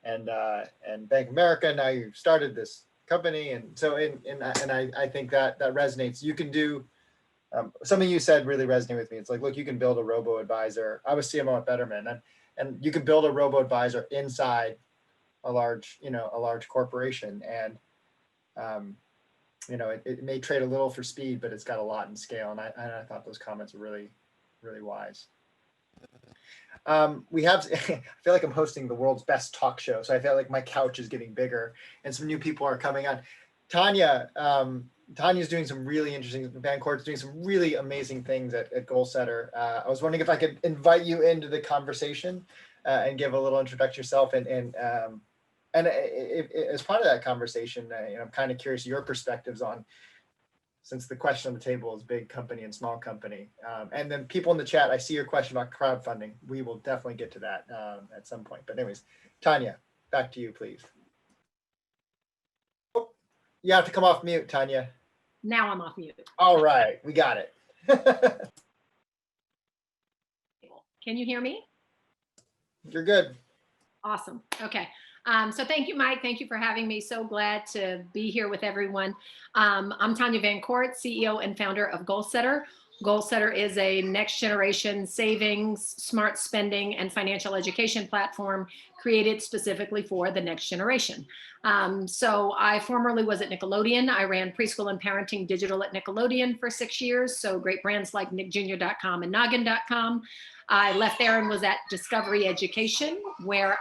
and Bank of America. Now you've started this company, and so I think that resonates. You can do something you said really resonated with me. It's like, look, you can build a robo advisor. I was CMO at Betterment, and you can build a robo advisor inside a large corporation, and it may trade a little for speed, but it's got a lot in scale. And I thought those comments were really, really wise. We have, I feel like I'm hosting the world's best talk show. So I feel like my couch is getting bigger and some new people are coming on. Tanya's doing some really interesting, Vancourt's doing some really amazing things at Goal Setter. I was wondering if I could invite you into the conversation and give a little introduction yourself. And as part of that conversation, I'm kind of curious your perspectives on since the question on the table is big company and small company. And then people in the chat, I see your question about crowdfunding. We will definitely get to that at some point. But anyways, Tanya, back to you, please. Oh, you have to come off mute, Tanya. Now I'm off mute. All right, we got it. Can you hear me? You're good. Awesome. Okay. So thank you, Mike. Thank you for having me. So glad to be here with everyone. I'm Tanya Van Court, CEO and founder of GoalSetter. GoalSetter is a next generation savings, smart spending, and financial education platform created specifically for the next generation. So I formerly was at Nickelodeon. I ran preschool and parenting digital at Nickelodeon for 6 years. So great brands like nickjr.com and noggin.com. I left there and was at Discovery Education, where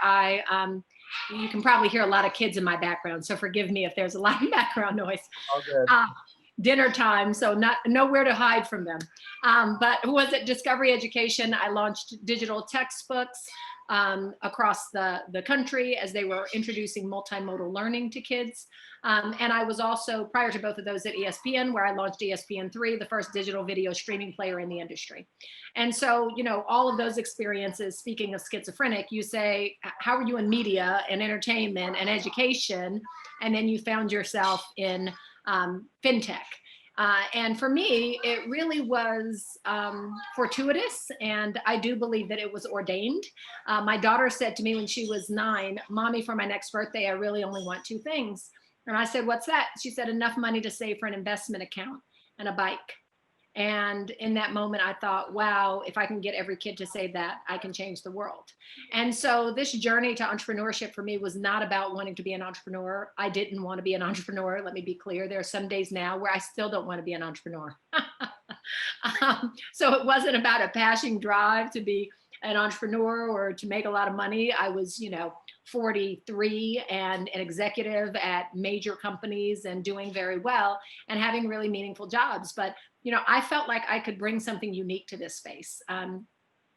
you can probably hear a lot of kids in my background, so forgive me if there's a lot of background noise. All good. Dinner time, so nowhere to hide from them. But was at Discovery Education. I launched digital textbooks across the country as they were introducing multimodal learning to kids. And I was also, prior to both of those, at ESPN, where I launched ESPN3, the first digital video streaming player in the industry. And so, all of those experiences, speaking of schizophrenic, you say, how are you in media and entertainment and education? And then you found yourself in FinTech. And for me, it really was fortuitous, and I do believe that it was ordained. My daughter said to me when she was 9, "Mommy, for my next birthday, I really only want 2 things." And I said, "What's that?" She said, "Enough money to save for an investment account and a bike." And in that moment, I thought, wow, if I can get every kid to say that, I can change the world. And so this journey to entrepreneurship for me was not about wanting to be an entrepreneur. I didn't want to be an entrepreneur. Let me be clear. There are some days now where I still don't want to be an entrepreneur. So it wasn't about a passion drive to be an entrepreneur or to make a lot of money. I was, 43 and an executive at major companies and doing very well and having really meaningful jobs. But, I felt like I could bring something unique to this space.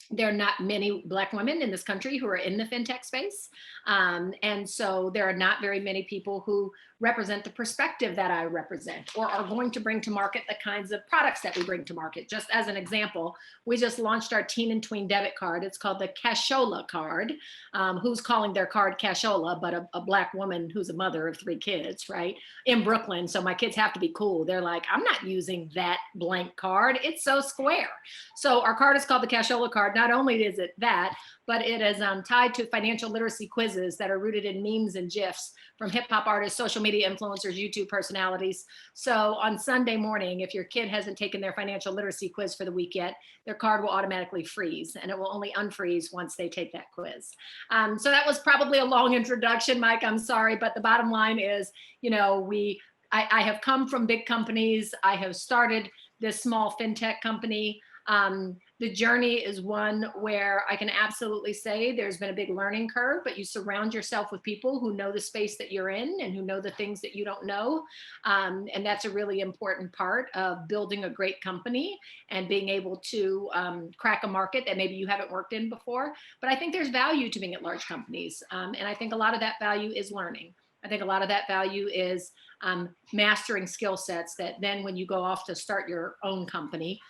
There are not many Black women in this country who are in the FinTech space. And so there are not very many people who represent the perspective that I represent or are going to bring to market the kinds of products that we bring to market. Just as an example, we just launched our teen and tween debit card. It's called the Cashola card. Who's calling their card Cashola, but a Black woman who's a mother of 3 kids, right? In Brooklyn. So my kids have to be cool. They're like, I'm not using that blank card. It's so square. So our card is called the Cashola card. Not only is it that, but it is tied to financial literacy quizzes that are rooted in memes and GIFs from hip hop artists, social media influencers, YouTube personalities. So on Sunday morning, if your kid hasn't taken their financial literacy quiz for the week yet, their card will automatically freeze, and it will only unfreeze once they take that quiz. So that was probably a long introduction, Mike, I'm sorry, but the bottom line is, I have come from big companies. I have started this small FinTech company. The journey is one where I can absolutely say there's been a big learning curve, but you surround yourself with people who know the space that you're in and who know the things that you don't know. And that's a really important part of building a great company and being able to crack a market that maybe you haven't worked in before. But I think there's value to being at large companies. And I think a lot of that value is learning. I think a lot of that value is mastering skill sets that then when you go off to start your own company,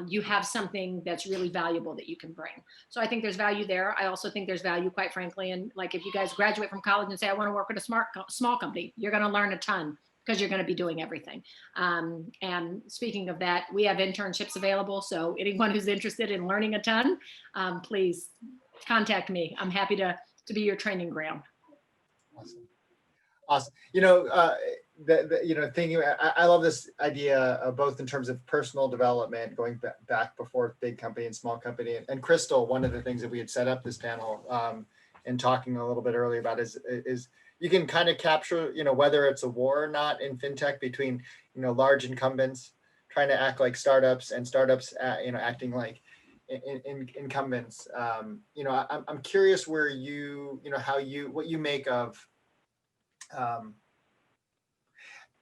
you have something that's really valuable that you can bring. So I think there's value there. I also think there's value, quite frankly, and like if you guys graduate from college and say, I want to work with a small company, you're going to learn a ton because you're going to be doing everything. And speaking of that, we have internships available. So anyone who's interested in learning a ton, please contact me. I'm happy to be your training ground. Awesome. Thinking, I love this idea both in terms of personal development, going back before big company and small company. And Crystal, one of the things that we had set up this panel and talking a little bit earlier about is you can kind of capture, whether it's a war or not in FinTech between, large incumbents trying to act like startups and startups, acting like incumbents. I'm curious where what you make of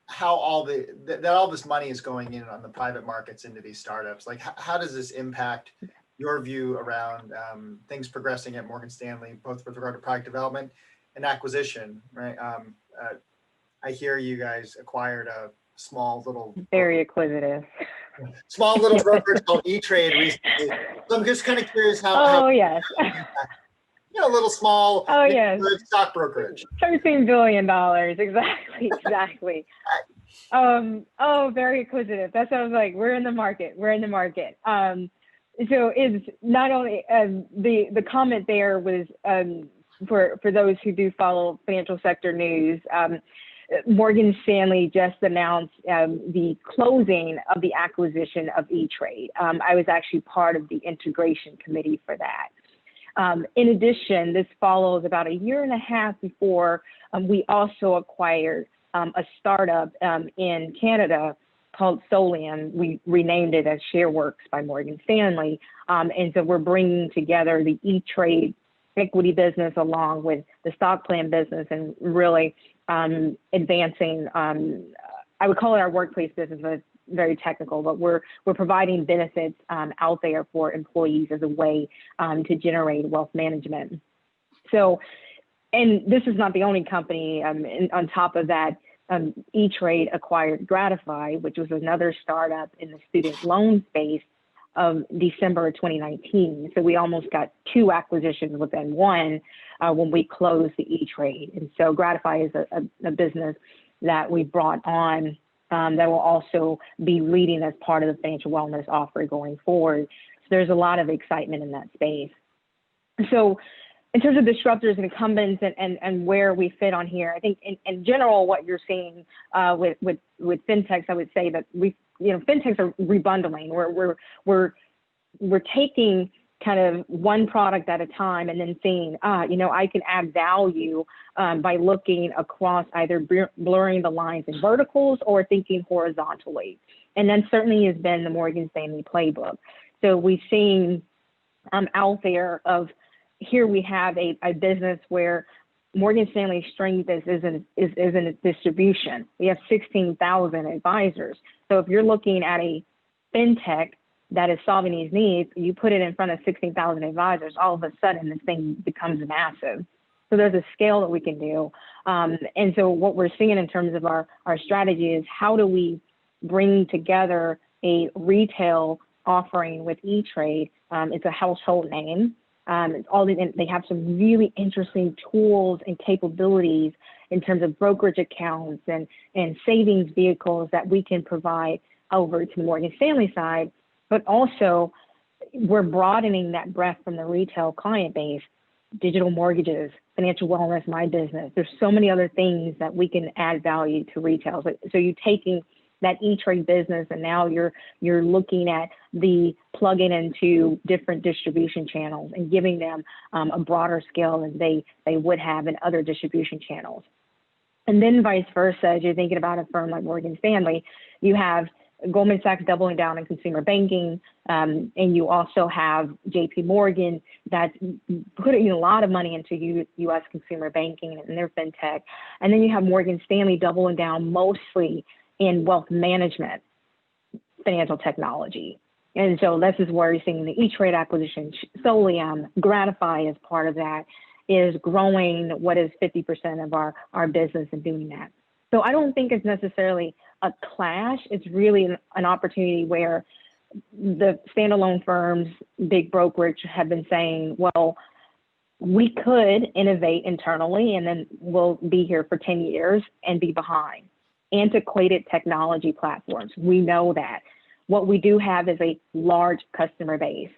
how all this money is going in on the private markets into these startups. Like, how does this impact your view around things progressing at Morgan Stanley, both with regard to product development and acquisition, right? I hear you guys acquired a small little Very acquisitive. brokerage called E-Trade recently. So I'm just kind of curious how Oh, yes. a little small Oh, yes. stock brokerage. $13 billion. Exactly. Exactly. Oh, very acquisitive. That sounds like we're in the market. We're in the market. So it's not only the comment there was for those who do follow financial sector news. Morgan Stanley just announced the closing of the acquisition of E-Trade. I was actually part of the integration committee for that. In addition, this follows about a year and a half before we also acquired a startup in Canada called Solium. We renamed it as ShareWorks by Morgan Stanley. And so we're bringing together the E-Trade equity business along with the stock plan business and really advancing, I would call it our workplace business, but it's very technical, but we're providing benefits out there for employees as a way to generate wealth management. So, and this is not the only company. On top of that, E-Trade acquired Gratify, which was another startup in the student loan space of December of 2019. So we almost got two acquisitions within one when we closed the E-Trade. And so Gratify is a business that we brought on that will also be leading as part of the financial wellness offer going forward. So there's a lot of excitement in that space. So in terms of disruptors and incumbents and where we fit on here, I think in general, what you're seeing with FinTechs, I would say that FinTechs are rebundling. We're taking kind of one product at a time and then seeing, I can add value by looking across either blurring the lines in verticals or thinking horizontally. And that certainly has been the Morgan Stanley playbook. So we've seen out there of, here we have a business where Morgan Stanley's strength is in its distribution. We have 16,000 advisors. So if you're looking at a FinTech that is solving these needs, you put it in front of 16,000 advisors, all of a sudden this thing becomes massive. So there's a scale that we can do. And so what we're seeing in terms of our strategy is how do we bring together a retail offering with E-Trade? It's a household name. They have some really interesting tools and capabilities in terms of brokerage accounts and savings vehicles that we can provide over to the Morgan Stanley side, but also we're broadening that breadth from the retail client base, digital mortgages, financial wellness, my business. There's so many other things that we can add value to retail. So you're taking that E-Trade business and now you're looking at the plugging into different distribution channels and giving them a broader scale than they would have in other distribution channels. And then vice versa, as you're thinking about a firm like Morgan Stanley, you have Goldman Sachs doubling down in consumer banking, and you also have JP Morgan that's putting a lot of money into U.S. consumer banking and their FinTech. And then you have Morgan Stanley doubling down mostly in wealth management, financial technology. And so this is where you're seeing the E-Trade acquisition, Solium, Gratify as part of that, is growing what is 50% of our business and doing that. So I don't think it's necessarily a clash. It's really an opportunity where the standalone firms, big brokerage have been saying, well, we could innovate internally and then we'll be here for 10 years and be behind. Antiquated technology platforms, we know that. What we do have is a large customer base.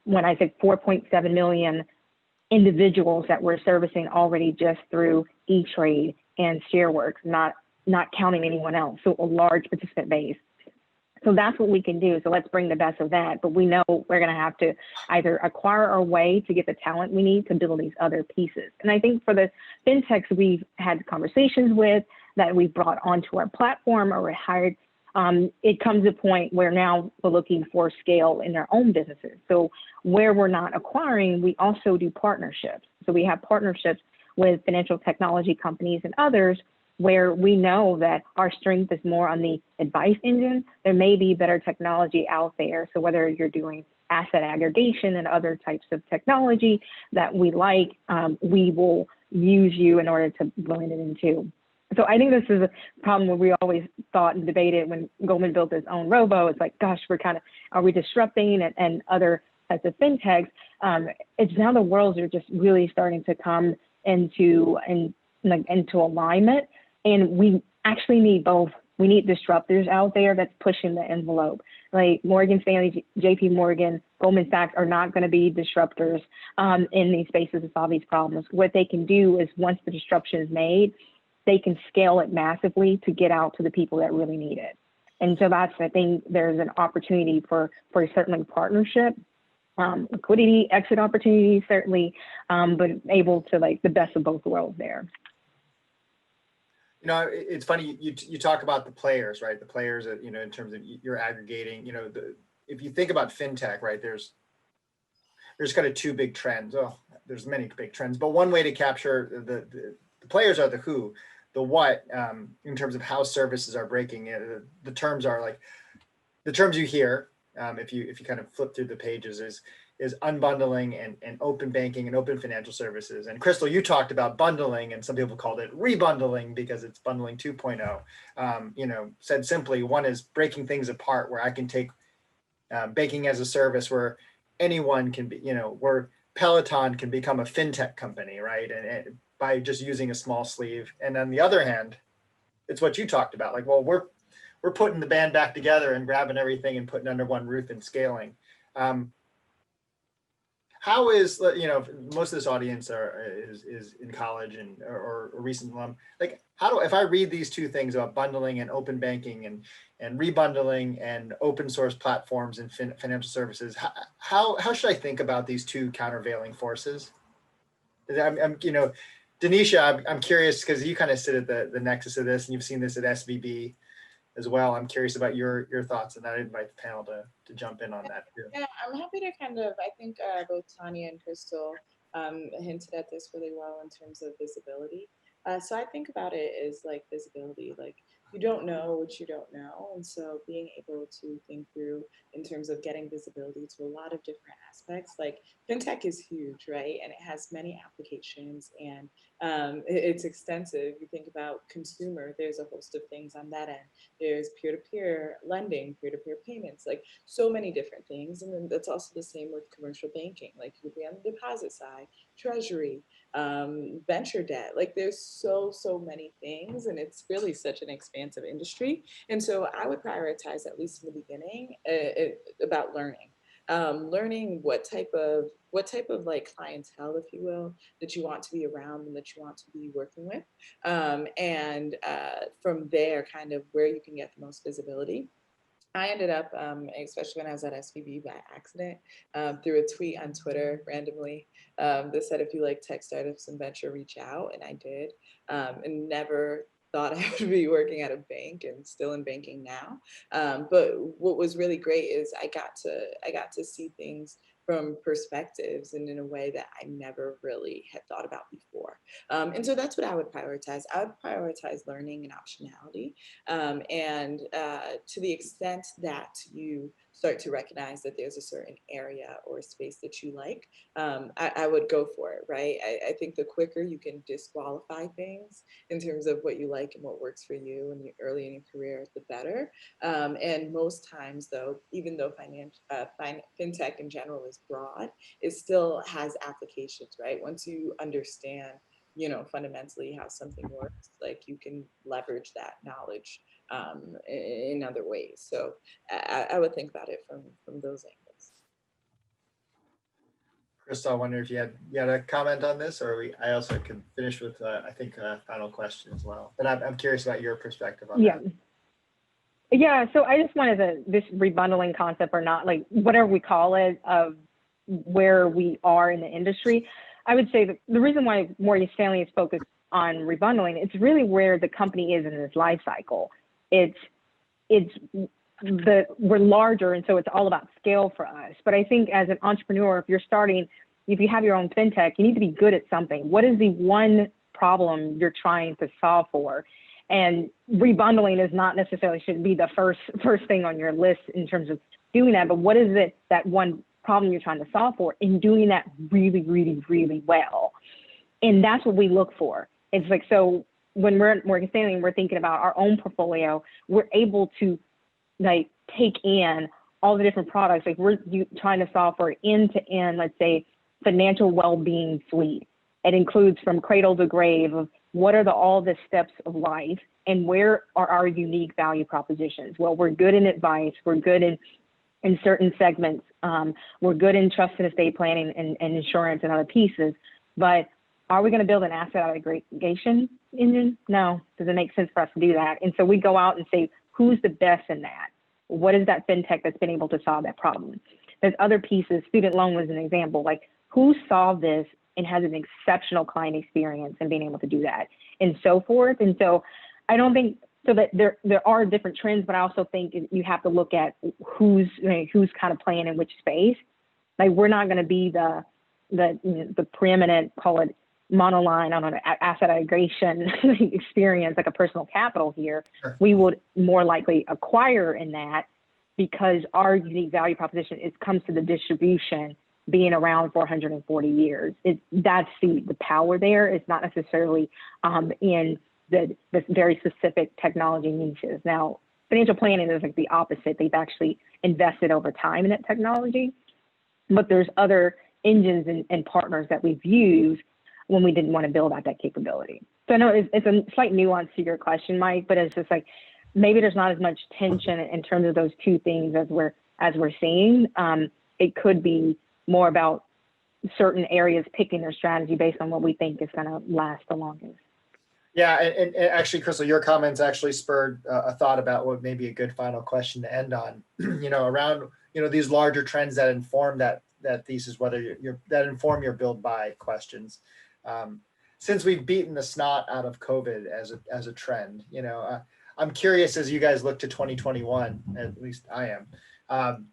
When I say 4.7 million individuals that we're servicing already just through E-Trade and ShareWorks, not counting anyone else, so a large participant base. So that's what we can do. So let's bring the best of that. But we know we're going to have to either acquire our way to get the talent we need to build these other pieces. And I think for the FinTechs we've had conversations with that we've brought onto our platform or hired, it comes to a point where now we're looking for scale in their own businesses. So where we're not acquiring, we also do partnerships. So we have partnerships with financial technology companies and others where we know that our strength is more on the advice engine. There may be better technology out there. So whether you're doing asset aggregation and other types of technology that we like, we will use you in order to blend it into. So I think this is a problem where we always thought and debated when Goldman built its own robo. It's like, gosh, are we disrupting and other types of fintechs? It's now the worlds are just really starting to come into alignment, and we actually need both. We need disruptors out there that's pushing the envelope. Like Morgan Stanley, JP Morgan, Goldman Sachs are not going to be disruptors in these spaces to solve these problems. What they can do is once the disruption is made, they can scale it massively to get out to the people that really need it. And so I think there's an opportunity for certainly partnership, liquidity, exit opportunities, certainly, but able to like the best of both worlds there. You know, it's funny, you talk about the players, right? The players that, in terms of you're aggregating, if you think about FinTech, right, there's kind of two big trends. Oh, there's many big trends, but one way to capture the players are the who, the what, in terms of how services are breaking. The terms are like, the terms you hear, if you kind of flip through the pages is unbundling and open banking and open financial services. And Crystal, you talked about bundling, and some people called it rebundling because it's bundling 2.0. Said simply, one is breaking things apart where I can take banking as a service where anyone can be, where Peloton can become a FinTech company, right? And by just using a small sleeve. And on the other hand, it's what you talked about. Like, well, we're putting the band back together and grabbing everything and putting under one roof and scaling. How is, most of this audience is in college or recent alum. Like, if I read these two things about bundling and open banking and rebundling and open source platforms and financial services, how should I think about these two countervailing forces? Denisha, I'm curious because you kind of sit at the nexus of this, and you've seen this at SVB as well. I'm curious about your thoughts, and I'd invite the panel to jump in on that too. Yeah, I'm happy to I think both Tanya and Crystal hinted at this really well in terms of visibility. So I think about it as like visibility, like you don't know what you don't know. And so being able to think through in terms of getting visibility to a lot of different aspects, like FinTech is huge, right? And it has many applications and it's extensive. You think about consumer, there's a host of things on that end. There's peer-to-peer lending, peer-to-peer payments, like so many different things. And then that's also the same with commercial banking. Like you could be on the deposit side, treasury, venture debt. Like there's so many things, and it's really such an expansive industry. And so I would prioritize, at least in the beginning, about learning what type of like clientele, if you will, that you want to be around and that you want to be working with, and from there, kind of where you can get the most visibility. I ended up, especially when I was at SVB by accident, through a tweet on Twitter randomly that said, if you like tech startups and venture, reach out. And I did, and never thought I would be working at a bank, and still in banking now. But what was really great is I got to see things from perspectives and in a way that I never really had thought about before. And so that's what I would prioritize. I would prioritize learning and optionality. And to the extent that you start to recognize that there's a certain area or space that you like, I would go for it, right? I think the quicker you can disqualify things in terms of what you like and what works for you and you're early in your career, the better. And most times though, even though FinTech in general is broad, it still has applications, right? Once you understand, fundamentally how something works, like you can leverage that knowledge in other ways. So I would think about it from those angles. Crystal, I wonder if you had a comment on this, or I also could finish with I think a final question as well. But I'm curious about your perspective on that. Yeah, so I just wanted this rebundling concept, or not, like whatever we call it, of where we are in the industry. I would say that the reason why Morgan Stanley is focused on rebundling, it's really where the company is in its life cycle. We're larger, and so it's all about scale for us. But I think as an entrepreneur, if you have your own FinTech, you need to be good at something. What is the one problem you're trying to solve for? And rebundling is not necessarily should be the first thing on your list in terms of doing that, but what is it, that one problem you're trying to solve for, and doing that really, really, really well. And that's what we look for. It's like, so when we're at Morgan Stanley and we're thinking about our own portfolio, we're able to like take in all the different products. Like we're trying to solve for end-to-end, let's say, financial well-being suite. It includes from cradle to grave of what are all the steps of life and where are our unique value propositions. Well, we're good in advice. We're good in certain segments. We're good in trust and estate planning and insurance and other pieces. But are we going to build an asset aggregation engine? No. Does it make sense for us to do that? And so we go out and say, who's the best in that? What is that fintech that's been able to solve that problem? There's other pieces. Student loan was an example. Like who solved this and has an exceptional client experience and being able to do that and so forth. And so I don't think so that there are different trends, but I also think you have to look at who's kind of playing in which space. Like we're not going to be the preeminent, call it monoline on an asset aggregation experience, like a personal capital here. Sure. We We would more likely acquire in that because our unique value proposition comes to the distribution being around 440 years. That's the power there. It's not necessarily in the very specific technology niches. Now, financial planning is like the opposite. They've actually invested over time in that technology, but there's other engines and partners that we've used when we didn't want to build out that capability. So I know it's a slight nuance to your question, Mike, but it's just like maybe there's not as much tension in terms of those two things as we're seeing. It could be more about certain areas picking their strategy based on what we think is going to last the longest. Yeah, and actually, Crystal, your comments actually spurred a thought about what may be a good final question to end on. Around these larger trends that inform that thesis, whether that inform your build buy questions. Since we've beaten the snot out of COVID as a trend, I'm curious as you guys look to 2021, at least I am.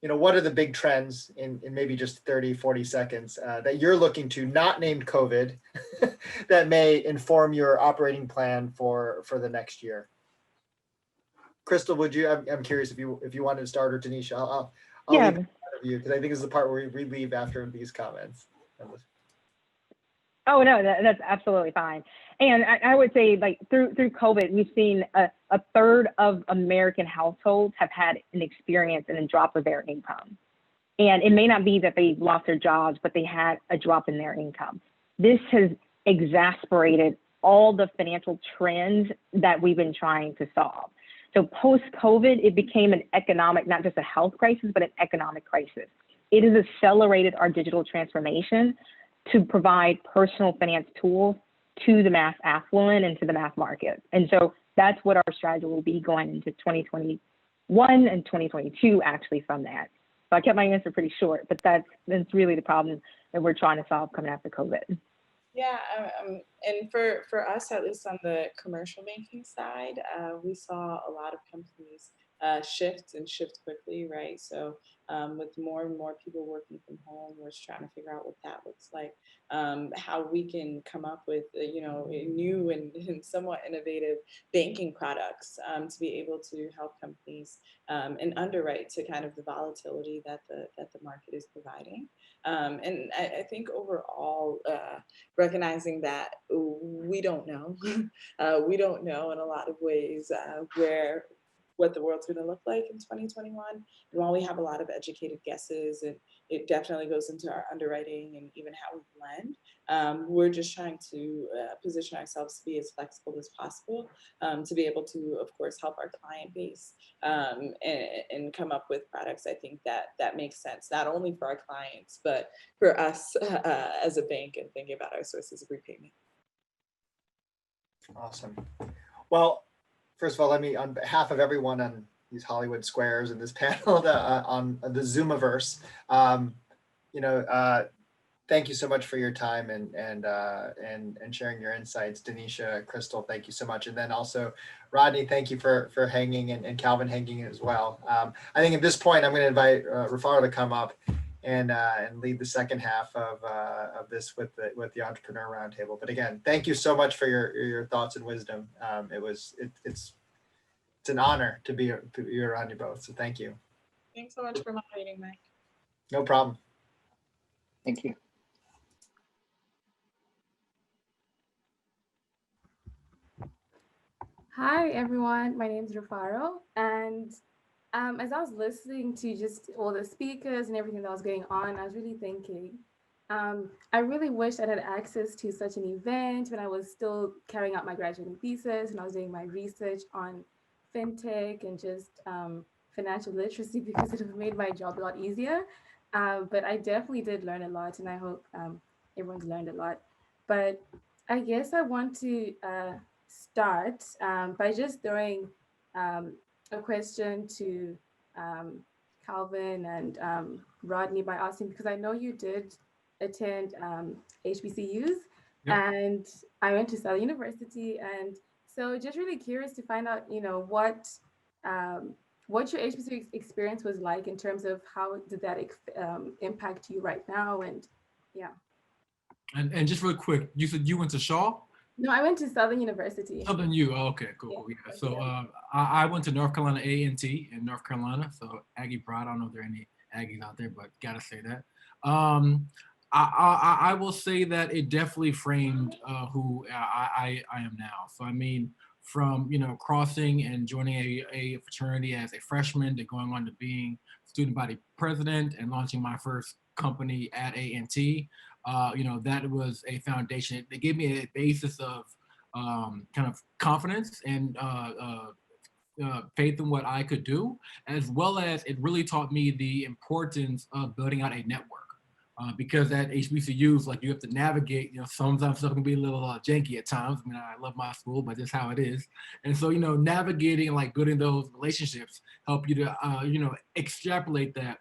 What are the big trends in maybe just 30, 40 seconds that you're looking to, not named COVID, that may inform your operating plan for the next year? Crystal, would you? I'm curious if you wanted to start, or Tanisha. I'll Yeah. leave it to you because I think this is the part where we leave after these comments. Oh, no, that's absolutely fine. And I would say like through COVID, we've seen a third of American households have had an experience in a drop of their income. And it may not be that they lost their jobs, but they had a drop in their income. This has exasperated all the financial trends that we've been trying to solve. So post-COVID, it became an economic, not just a health crisis, but an economic crisis. It has accelerated our digital transformation to provide personal finance tools to the mass affluent and to the mass market. And so that's what our strategy will be going into 2021 and 2022 actually from that. So I kept my answer pretty short, but that's really the problem that we're trying to solve coming after COVID. Yeah, and for us, at least on the commercial banking side, we saw a lot of companies shift quickly, right? So with more and more people working from home, we're just trying to figure out what that looks like, how we can come up with new and somewhat innovative banking products to be able to help companies and underwrite to kind of the volatility that the market is providing. And I think overall, recognizing that we don't know, we don't know in a lot of ways what the world's going to look like in 2021. And while we have a lot of educated guesses, and it definitely goes into our underwriting and even how we blend, we're just trying to position ourselves to be as flexible as possible to be able to, of course, help our client base and come up with products, I think that makes sense, not only for our clients, but for us as a bank and thinking about our sources of repayment. Awesome. Well, first of all, let me, on behalf of everyone on these Hollywood Squares and this panel on the Zoomiverse, thank you so much for your time and sharing your insights. Denisha, Crystal, thank you so much. And then also Rodney, thank you for hanging and Calvin hanging as well. I think at this point, I'm going to invite Rafaro to come up and lead the second half of this with the Entrepreneur Roundtable. But again, thank you so much for your thoughts and wisdom. It's an honor to be around you both. So thank you. Thanks so much for moderating, Mike. No problem. Thank you. Hi, everyone. My name is Rafaro. And as I was listening to just all the speakers and everything that was going on, I was really thinking, I really wish I had access to such an event when I was still carrying out my graduating thesis and I was doing my research on FinTech and just financial literacy because it would have made my job a lot easier. But I definitely did learn a lot, and I hope everyone's learned a lot. But I guess I want to start by just throwing a question to um, Calvin and Rodney by asking, because I know you did attend HBCUs, Yep. and I went to Southern University, and so just really curious to find out, um, what your HBCU experience was like in terms of how did that impact you right now, and yeah. And just real quick, you said you went to Shaw? No, I went to Southern University. Southern U. Oh, okay, cool. Yeah, Cool. Yeah. okay, So yeah. I went to North Carolina A&T in North Carolina. So Aggie Pride. I don't know if there are any Aggies out there, but gotta say that. I will say that it definitely framed who I am now. So I mean, from crossing and joining a fraternity as a freshman to going on to being student body president and launching my first company at A&T. That was a foundation. It gave me a basis of kind of confidence and faith in what I could do, as well as it really taught me the importance of building out a network. Because at HBCUs, like you have to navigate, sometimes stuff can be a little janky at times. I mean, I love my school, but that's how it is. And so, navigating and like building those relationships help you to, extrapolate that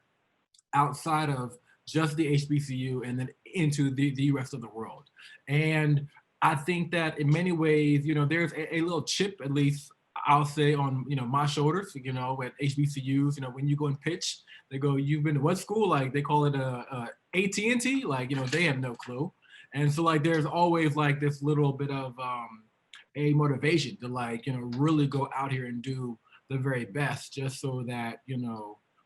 outside of just the HBCU and then into the rest of the world. And I think that in many ways, there's a little chip, at least I'll say, on my shoulders. At HBCUs, when you go and pitch, they go, "You've been to what school?" Like they call it a AT&T. Like they have no clue. And so like there's always like this little bit of a motivation to like really go out here and do the very best, just so that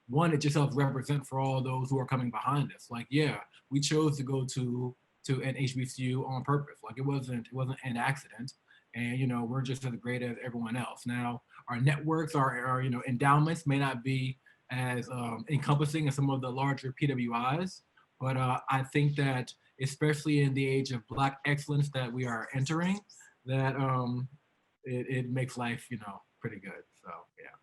one, it just helps represent for all those who are coming behind us. Like, yeah, we chose to go to an HBCU on purpose. Like it wasn't an accident. And we're just as great as everyone else. Now, our networks, our endowments may not be as encompassing as some of the larger PWIs, but I think that especially in the age of Black excellence that we are entering, that it makes life pretty good. So yeah.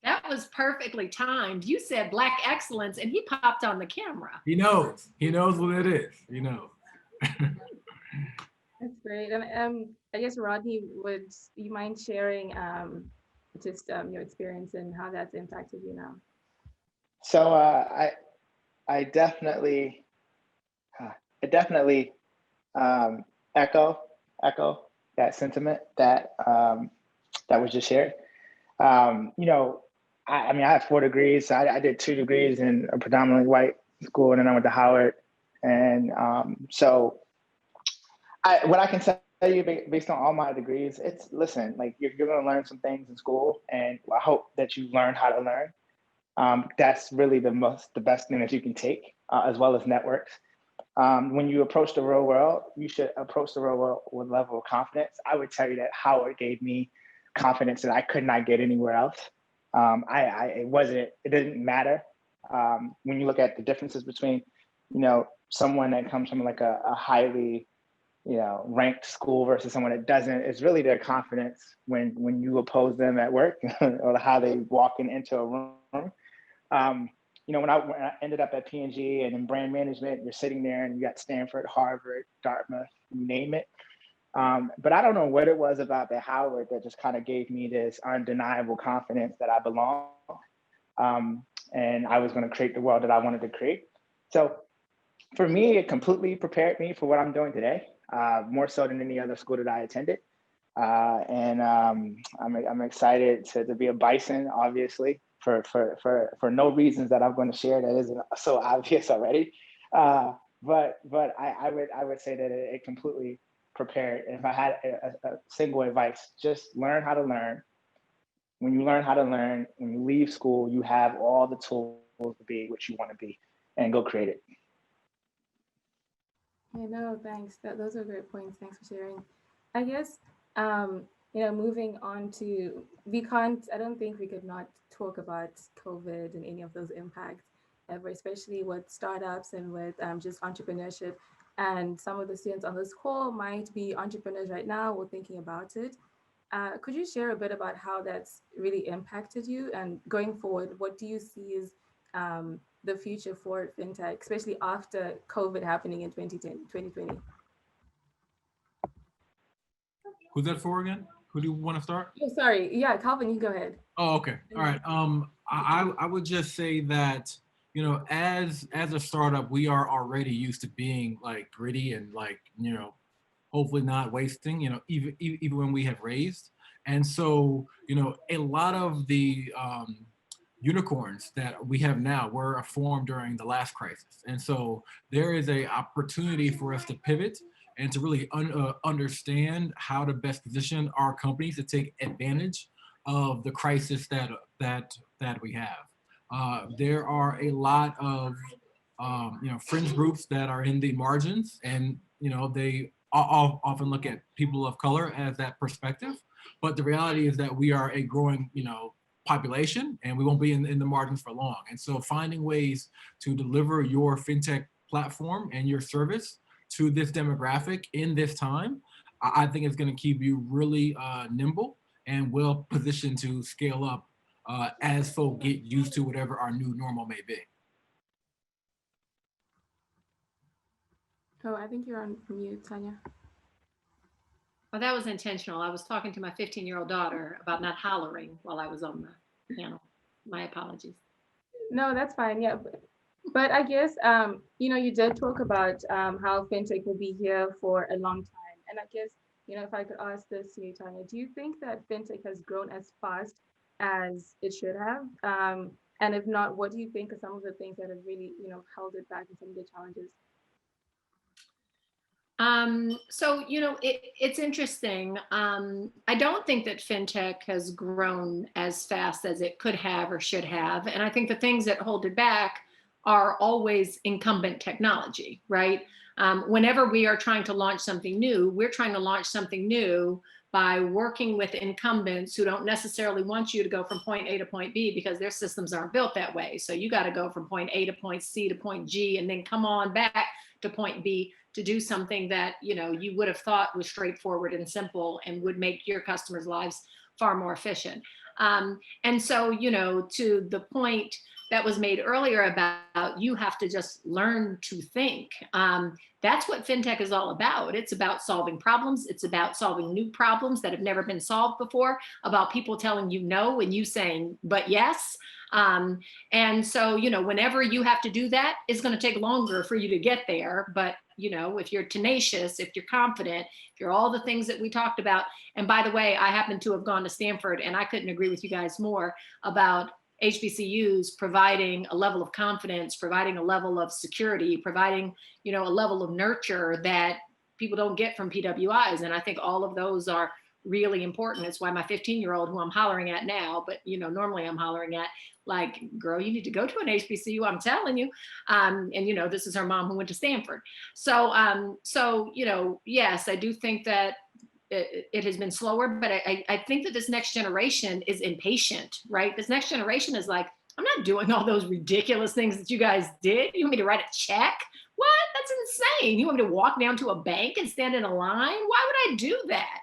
That was perfectly timed. You said Black excellence, and he popped on the camera. He knows. He knows what it is. He knows. That's great. And I guess Rodney, would you mind sharing just your experience and how that's impacted you now? So I definitely I definitely echo that sentiment that that was just shared. I mean, I have 4 degrees. I did 2 degrees in a predominantly white school, and then I went to Howard. And so what I can tell you based on all my degrees, listen, like you're going to learn some things in school, and I hope that you learn how to learn. That's really the best thing that you can take, as well as networks. When you approach the real world, you should approach the real world with a level of confidence. I would tell you that Howard gave me confidence that I could not get anywhere else. It didn't matter. When you look at the differences between, someone that comes from like a highly, ranked school versus someone that doesn't, it's really their confidence when you oppose them at work or how they walk into a room. When I ended up at P&G and in brand management, you're sitting there and you got Stanford, Harvard, Dartmouth, you name it. But I don't know what it was about the Howard that just kind of gave me this undeniable confidence that I belong, and I was going to create the world that I wanted to create. So for me, it completely prepared me for what I'm doing today, more so than any other school that I attended. And I'm excited to be a Bison, obviously, for no reasons that I'm going to share that isn't so obvious already. But I would say that it completely prepared. And if I had a single advice, just learn how to learn. When you learn how to learn, when you leave school, you have all the tools to be what you want to be, and go create it. Yeah, no, thanks. Those are great points. Thanks for sharing. I guess moving on to, I don't think we could not talk about COVID and any of those impacts ever, especially with startups and with just entrepreneurship. And some of the students on this call might be entrepreneurs right now or thinking about it. Could you share a bit about how that's really impacted you? And going forward, what do you see as the future for FinTech, especially after COVID happening in 2020? Who's that for again? Who do you want to start? Oh, sorry. Yeah, Calvin, you go ahead. Oh, okay. All right. I would just say that, you know, as a startup, we are already used to being like gritty and like, you know, hopefully not wasting, you know, even when we have raised. And so, you know, a lot of the unicorns that we have now were formed during the last crisis. And so there is a opportunity for us to pivot and to really understand how to best position our companies to take advantage of the crisis that we have. There are a lot of you know, fringe groups that are in the margins, and you know, they often look at people of color as that perspective. But the reality is that we are a growing, you know, population, and we won't be in the margins for long. And so finding ways to deliver your FinTech platform and your service to this demographic in this time, I think it's going to keep you really nimble and well positioned to scale up as folk get used to whatever our new normal may be. Oh, I think you're on mute, Tanya. Well, that was intentional. I was talking to my 15-year-old daughter about not hollering while I was on the panel. My apologies. No, that's fine. Yeah. But I guess, you did talk about how FinTech will be here for a long time. And I guess, if I could ask this to you, Tanya, do you think that FinTech has grown as fast as it should have? And if not, what do you think are some of the things that have really, held it back and some of the challenges? So, it's interesting. I don't think that FinTech has grown as fast as it could have or should have. And I think the things that hold it back are always incumbent technology, right? Whenever we are trying to launch something new, we're trying to launch something new by working with incumbents who don't necessarily want you to go from point A to point B because their systems aren't built that way. So you got to go from point A to point C to point G and then come on back to point B to do something that you would have thought was straightforward and simple and would make your customers' lives far more efficient. And so, to the point that was made earlier about you have to just learn to think. That's what FinTech is all about. It's about solving problems. It's about solving new problems that have never been solved before, about people telling you no and you saying, but yes. And so, whenever you have to do that, it's going to take longer for you to get there. But, if you're tenacious, if you're confident, if you're all the things that we talked about. And by the way, I happen to have gone to Stanford, and I couldn't agree with you guys more about HBCUs providing a level of confidence, providing a level of security, providing, a level of nurture that people don't get from PWIs. And I think all of those are really important. It's why my 15-year-old, who I'm hollering at now, but normally I'm hollering at, like, girl, you need to go to an HBCU, I'm telling you. And this is her mom who went to Stanford. So yes, I do think that it has been slower, but I think that this next generation is impatient, right? This next generation is like, I'm not doing all those ridiculous things that you guys did. You want me to write a check? What? That's insane. You want me to walk down to a bank and stand in a line? Why would I do that?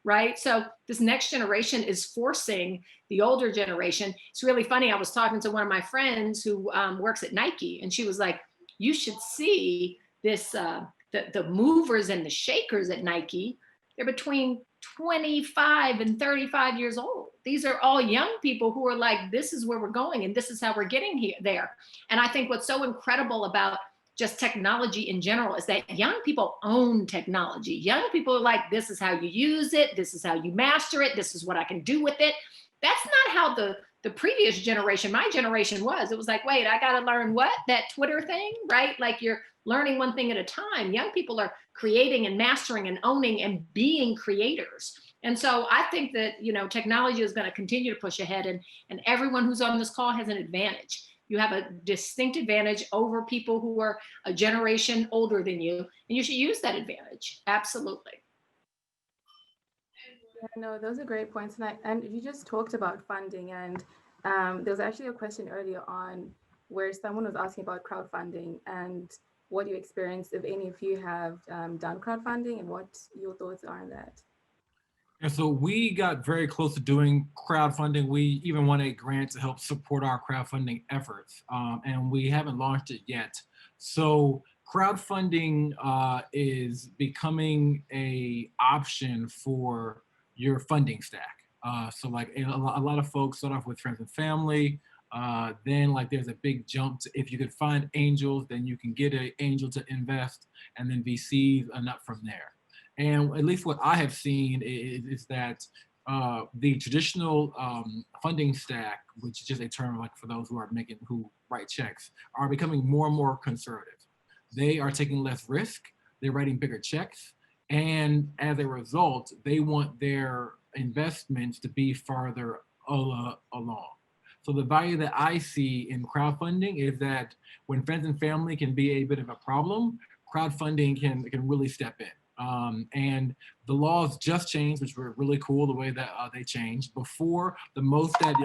Right? So this next generation is forcing the older generation. It's really funny. I was talking to one of my friends who works at Nike, and she was like, you should see this, the movers and the shakers at Nike. They're between 25 and 35 years old. These are all young people who are like, this is where we're going and this is how we're getting there. And I think what's so incredible about just technology in general is that young people own technology. Young people are like, this is how you use it. This is how you master it. This is what I can do with it. That's not how the previous generation, my generation was. It was like, wait, I got to learn what? That Twitter thing, right? Like you're learning one thing at a time. Young people are creating and mastering and owning and being creators. And so I think that, technology is going to continue to push ahead, and everyone who's on this call has an advantage. You have a distinct advantage over people who are a generation older than you, and you should use that advantage. Absolutely. No, those are great points. And you just talked about funding, and there was actually a question earlier on where someone was asking about crowdfunding and what you experienced, if any of you have done crowdfunding, and what your thoughts are on that. And so we got very close to doing crowdfunding. We even won a grant to help support our crowdfunding efforts, and we haven't launched it yet. So crowdfunding is becoming a option for your funding stack. So like a lot of folks start off with friends and family. Then like there's a big jump to, if you could find angels, then you can get an angel to invest, and then VCs and up from there. And at least what I have seen is that the traditional funding stack, which is just a term like for those who write checks, are becoming more and more conservative. They are taking less risk, they're writing bigger checks, and as a result, they want their investments to be farther along. So the value that I see in crowdfunding is that when friends and family can be a bit of a problem, crowdfunding can really step in. And the laws just changed, which were really cool the way that they changed. Before the most that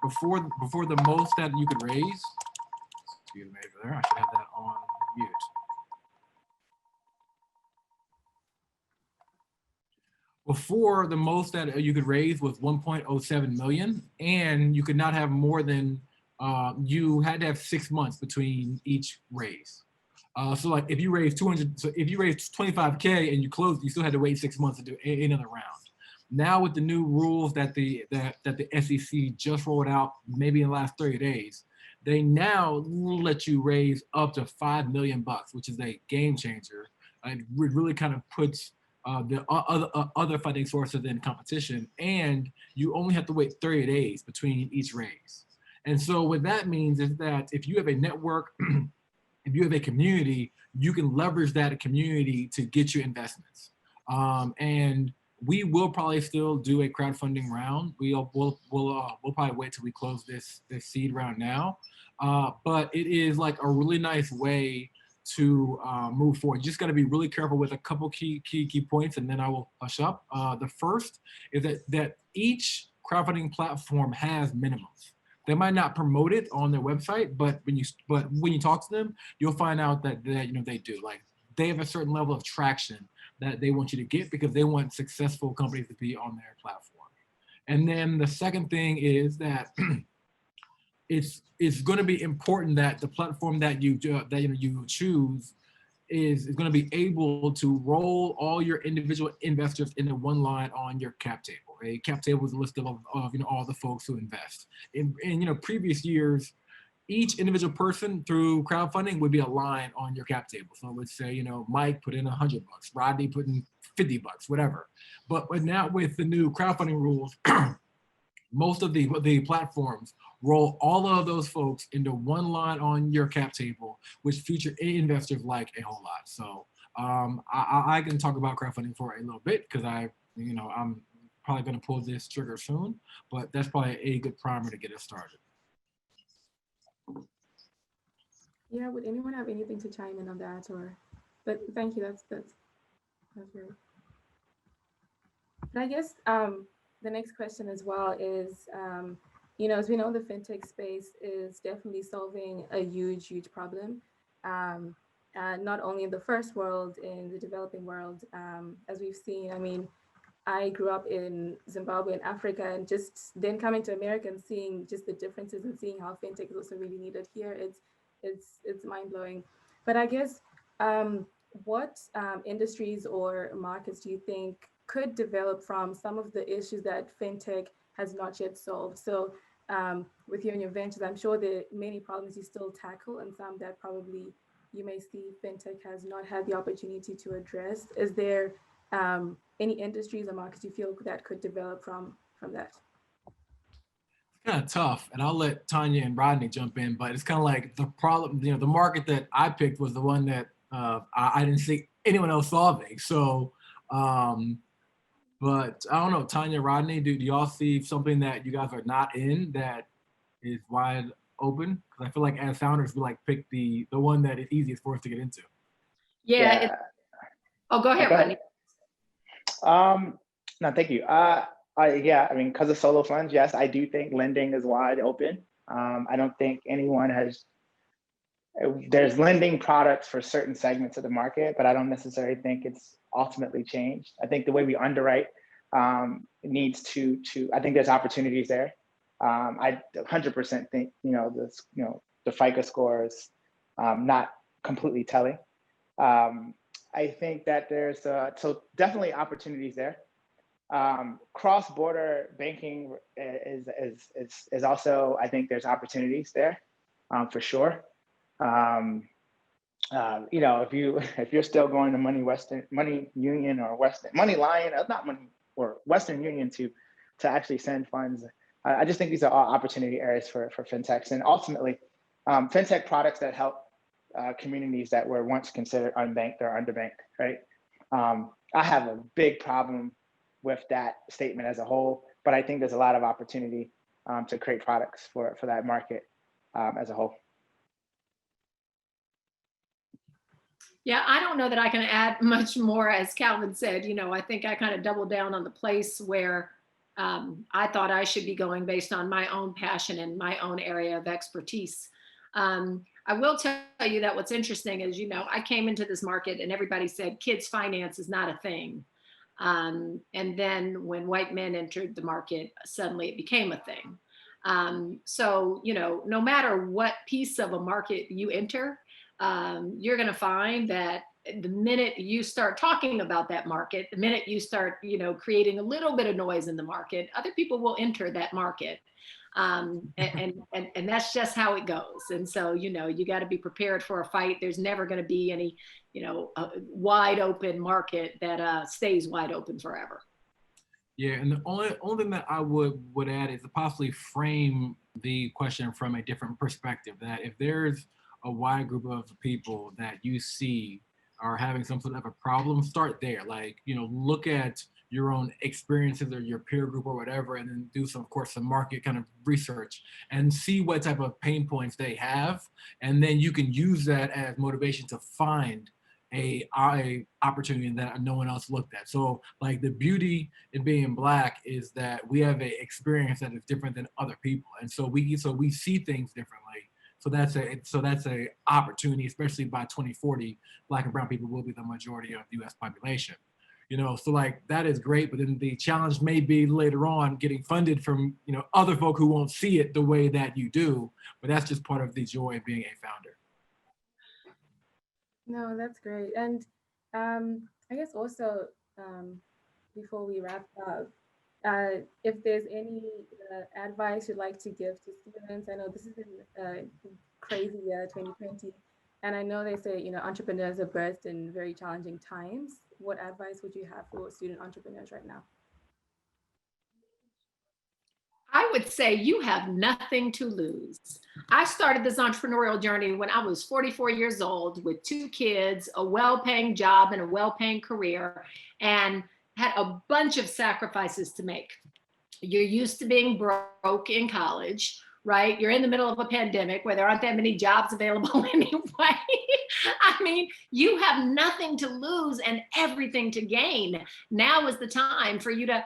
before the most that you could raise, excuse me there, I should have that on mute. Before the most that you could raise was 1.07 million, and you could not have more than you had to have 6 months between each raise. So like if you raise 200, so if you raise 25K and you close, you still had to wait 6 months to do another round. Now with the new rules that the SEC just rolled out, maybe in the last 30 days, they now let you raise up to $5 million, which is a game changer. It really kind of puts the other funding sources in competition, and you only have to wait 30 days between each raise. And so what that means is that if you have a network, if you have a community, you can leverage that community to get you investments. And we will probably still do a crowdfunding round. We'll probably wait till we close this seed round now. But it is like a really nice way to move forward. You just got to be really careful with a couple key points, and then I will hush up. The first is that each crowdfunding platform has minimums. They might not promote it on their website, but when you talk to them, you'll find out that they do. Like they have a certain level of traction that they want you to get because they want successful companies to be on their platform. And then the second thing is that it's going to be important that the platform that you choose is going to be able to roll all your individual investors into one line on your cap table. A cap table is a list of all the folks who invest. In previous years, each individual person through crowdfunding would be a line on your cap table. So let's say Mike put in $100, Rodney put in $50, whatever. But now with the new crowdfunding rules, most of the platforms roll all of those folks into one line on your cap table, which future investors like a whole lot. So I can talk about crowdfunding for a little bit because I'm probably going to pull this trigger soon, but that's probably a good primer to get us started. Yeah, would anyone have anything to chime in on that? But thank you. That's great. But I guess the next question as well is, as we know, the fintech space is definitely solving a huge problem. Not only in the first world, in the developing world, as we've seen. I mean, I grew up in Zimbabwe and Africa, and just then coming to America and seeing just the differences and seeing how fintech is also really needed here, it's mind blowing. But I guess what industries or markets do you think could develop from some of the issues that fintech has not yet solved? So with you and your ventures, I'm sure there are many problems you still tackle, and some that probably you may see fintech has not had the opportunity to address. Is there any industries or markets you feel that could develop from that? It's kind of tough, and I'll let Tanya and Rodney jump in, but it's kind of like the problem, the market that I picked was the one that I didn't see anyone else solving. So, but I don't know, Tanya, Rodney, do y'all see something that you guys are not in that is wide open? Because I feel like as founders, we like pick the one that is easiest for us to get into. Yeah. Oh, go ahead, Rodney. No, thank you. Yeah, I mean, because of solo funds, yes, I do think lending is wide open. I don't think anyone has, there's lending products for certain segments of the market, but I don't necessarily think it's ultimately changed. I think the way we underwrite needs to, I think there's opportunities there. I 100% think, the FICO score is not completely telling. I think that there's, so definitely opportunities there. Cross-border banking is also, I think there's opportunities there for sure. If you're still going to Money Union or Money Lion, not Money or Western Union to actually send funds, I just think these are all opportunity areas for fintechs, and ultimately, fintech products that help communities that were once considered unbanked or underbanked, right? I have a big problem with that statement as a whole, but I think there's a lot of opportunity to create products for that market as a whole. Yeah, I don't know that I can add much more. As Calvin said, I think I kind of doubled down on the place where I thought I should be going based on my own passion and my own area of expertise. I will tell you that what's interesting is, I came into this market and everybody said kids finance is not a thing. And then when white men entered the market, suddenly it became a thing. So, no matter what piece of a market you enter, you're going to find that the minute you start talking about that market, the minute you start, creating a little bit of noise in the market, other people will enter that market. And that's just how it goes. And so, you got to be prepared for a fight. There's never going to be any, wide open market that stays wide open forever. Yeah, and the only thing that I would add is to possibly frame the question from a different perspective. That if there's a wide group of people that you see are having some sort of a problem, start there. Like, look at your own experiences or your peer group or whatever, and then do some market kind of research and see what type of pain points they have. And then you can use that as motivation to find a opportunity that no one else looked at. So like the beauty in being Black is that we have a experience that is different than other people. And so we see things differently. So that's a opportunity, especially by 2040, Black and brown people will be the majority of the US population. So like that is great, but then the challenge may be later on getting funded from, other folk who won't see it the way that you do, but that's just part of the joy of being a founder. No, that's great. And I guess also, before we wrap up, if there's any advice you'd like to give to students. I know this has been a crazy year, 2020, and I know they say, entrepreneurs are birthed in very challenging times. What advice would you have for student entrepreneurs right now? I would say you have nothing to lose. I started this entrepreneurial journey when I was 44 years old with 2 kids, a well-paying job and a well-paying career, and had a bunch of sacrifices to make. You're used to being broke in college, right? You're in the middle of a pandemic where there aren't that many jobs available anyway. I mean, you have nothing to lose and everything to gain. Now is the time for you to,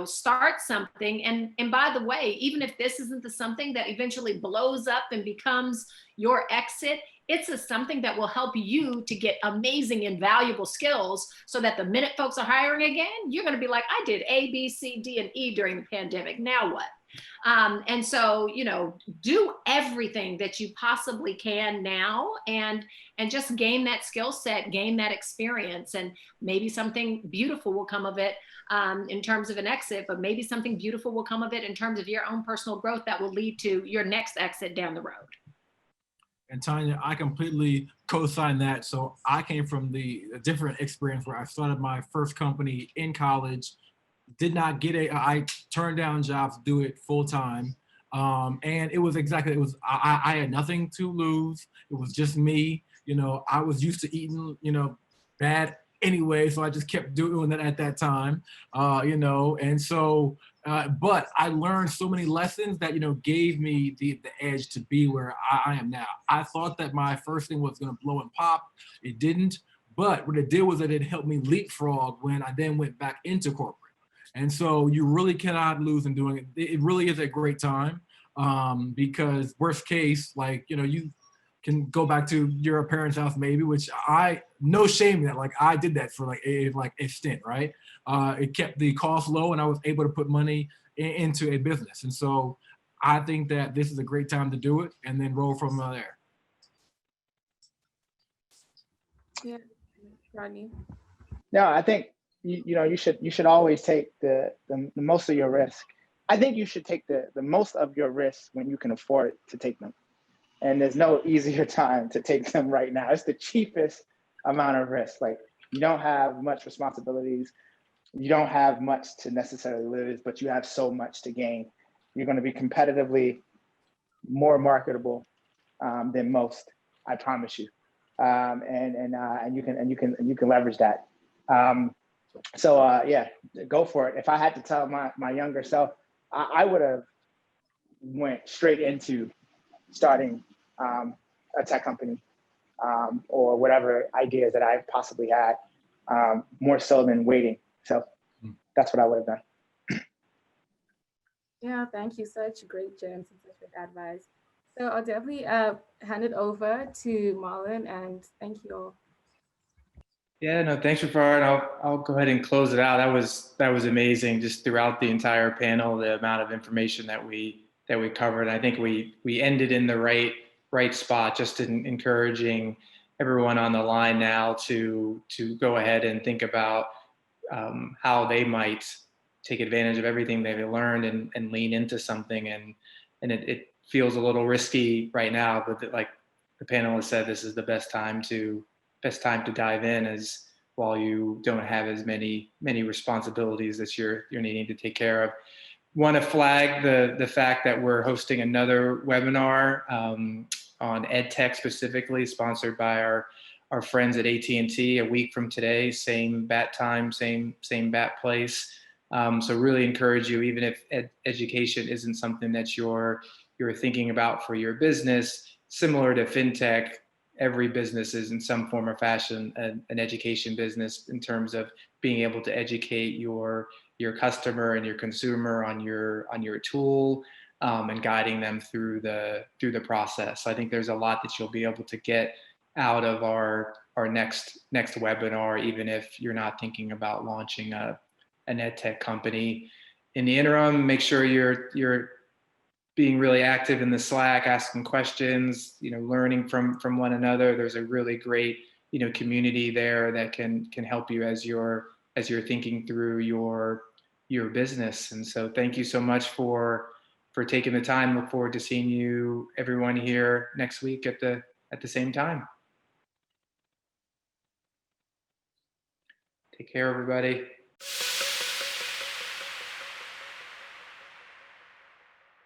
start something. And by the way, even if this isn't something that eventually blows up and becomes your exit, it's something that will help you to get amazing and valuable skills so that the minute folks are hiring again, you're going to be like, I did A, B, C, D, and E during the pandemic. Now what? And so, do everything that you possibly can now and just gain that skill set, gain that experience, and maybe something beautiful will come of it in terms of an exit, but maybe something beautiful will come of it in terms of your own personal growth that will lead to your next exit down the road. And Tanya, I completely co-sign that. So I came from a different experience where I started my first company in college, I turned down jobs to do it full time. And I had nothing to lose. It was just me, I was used to eating, bad anyway. So I just kept doing that at that time, and so, but I learned so many lessons that, gave me the edge to be where I am now. I thought that my first thing was going to blow and pop. It didn't. But what it did was that it helped me leapfrog when I then went back into corporate. And so you really cannot lose in doing it. It really is a great time, because worst case, like, you can go back to your parents' house maybe, which no shame in that, like I did that for like a stint, right? It kept the cost low and I was able to put money into a business. And so I think that this is a great time to do it and then roll from there. Yeah, Rodney. No, I think you should always take the most of your risk. I think you should take the most of your risks when you can afford to take them. And there's no easier time to take them right now. It's the cheapest amount of risk. Like, you don't have much responsibilities. You don't have much to necessarily lose, but you have so much to gain. You're going to be competitively more marketable than most, I promise you. And you can leverage that. Yeah, go for it. If I had to tell my younger self, I would have went straight into starting a tech company, or whatever ideas that I possibly had, more so than waiting. So that's what I would have done. Yeah, thank you. Such great gems and such good advice. So I'll definitely hand it over to Marlon, and thank you all. Yeah, no, thanks for Farhad. I'll go ahead and close it out. That was amazing, just throughout the entire panel, the amount of information that we covered. I think we ended in the right spot, just in encouraging everyone on the line now to go ahead and think about how they might take advantage of everything they've learned and lean into something. And it feels a little risky right now, but like the panelists said, this is the best time to dive in, as while you don't have as many responsibilities that you're needing to take care of. Want to flag the fact that we're hosting another webinar on EdTech specifically, sponsored by our friends at AT&T, a week from today, same bat time, same bat place. So really encourage you, even if education isn't something that you're thinking about for your business, similar to FinTech, every business is in some form or fashion an education business, in terms of being able to educate your customer and your consumer on your tool, and guiding them through the process. So I think there's a lot that you'll be able to get out of our next webinar, even if you're not thinking about launching an EdTech company. In the interim, make sure you're being really active in the Slack, asking questions, learning from one another. There's a really great, community there that can help you as you're thinking through your business. And so thank you so much for taking the time. Look forward to seeing everyone here next week at the same time. Take care, everybody.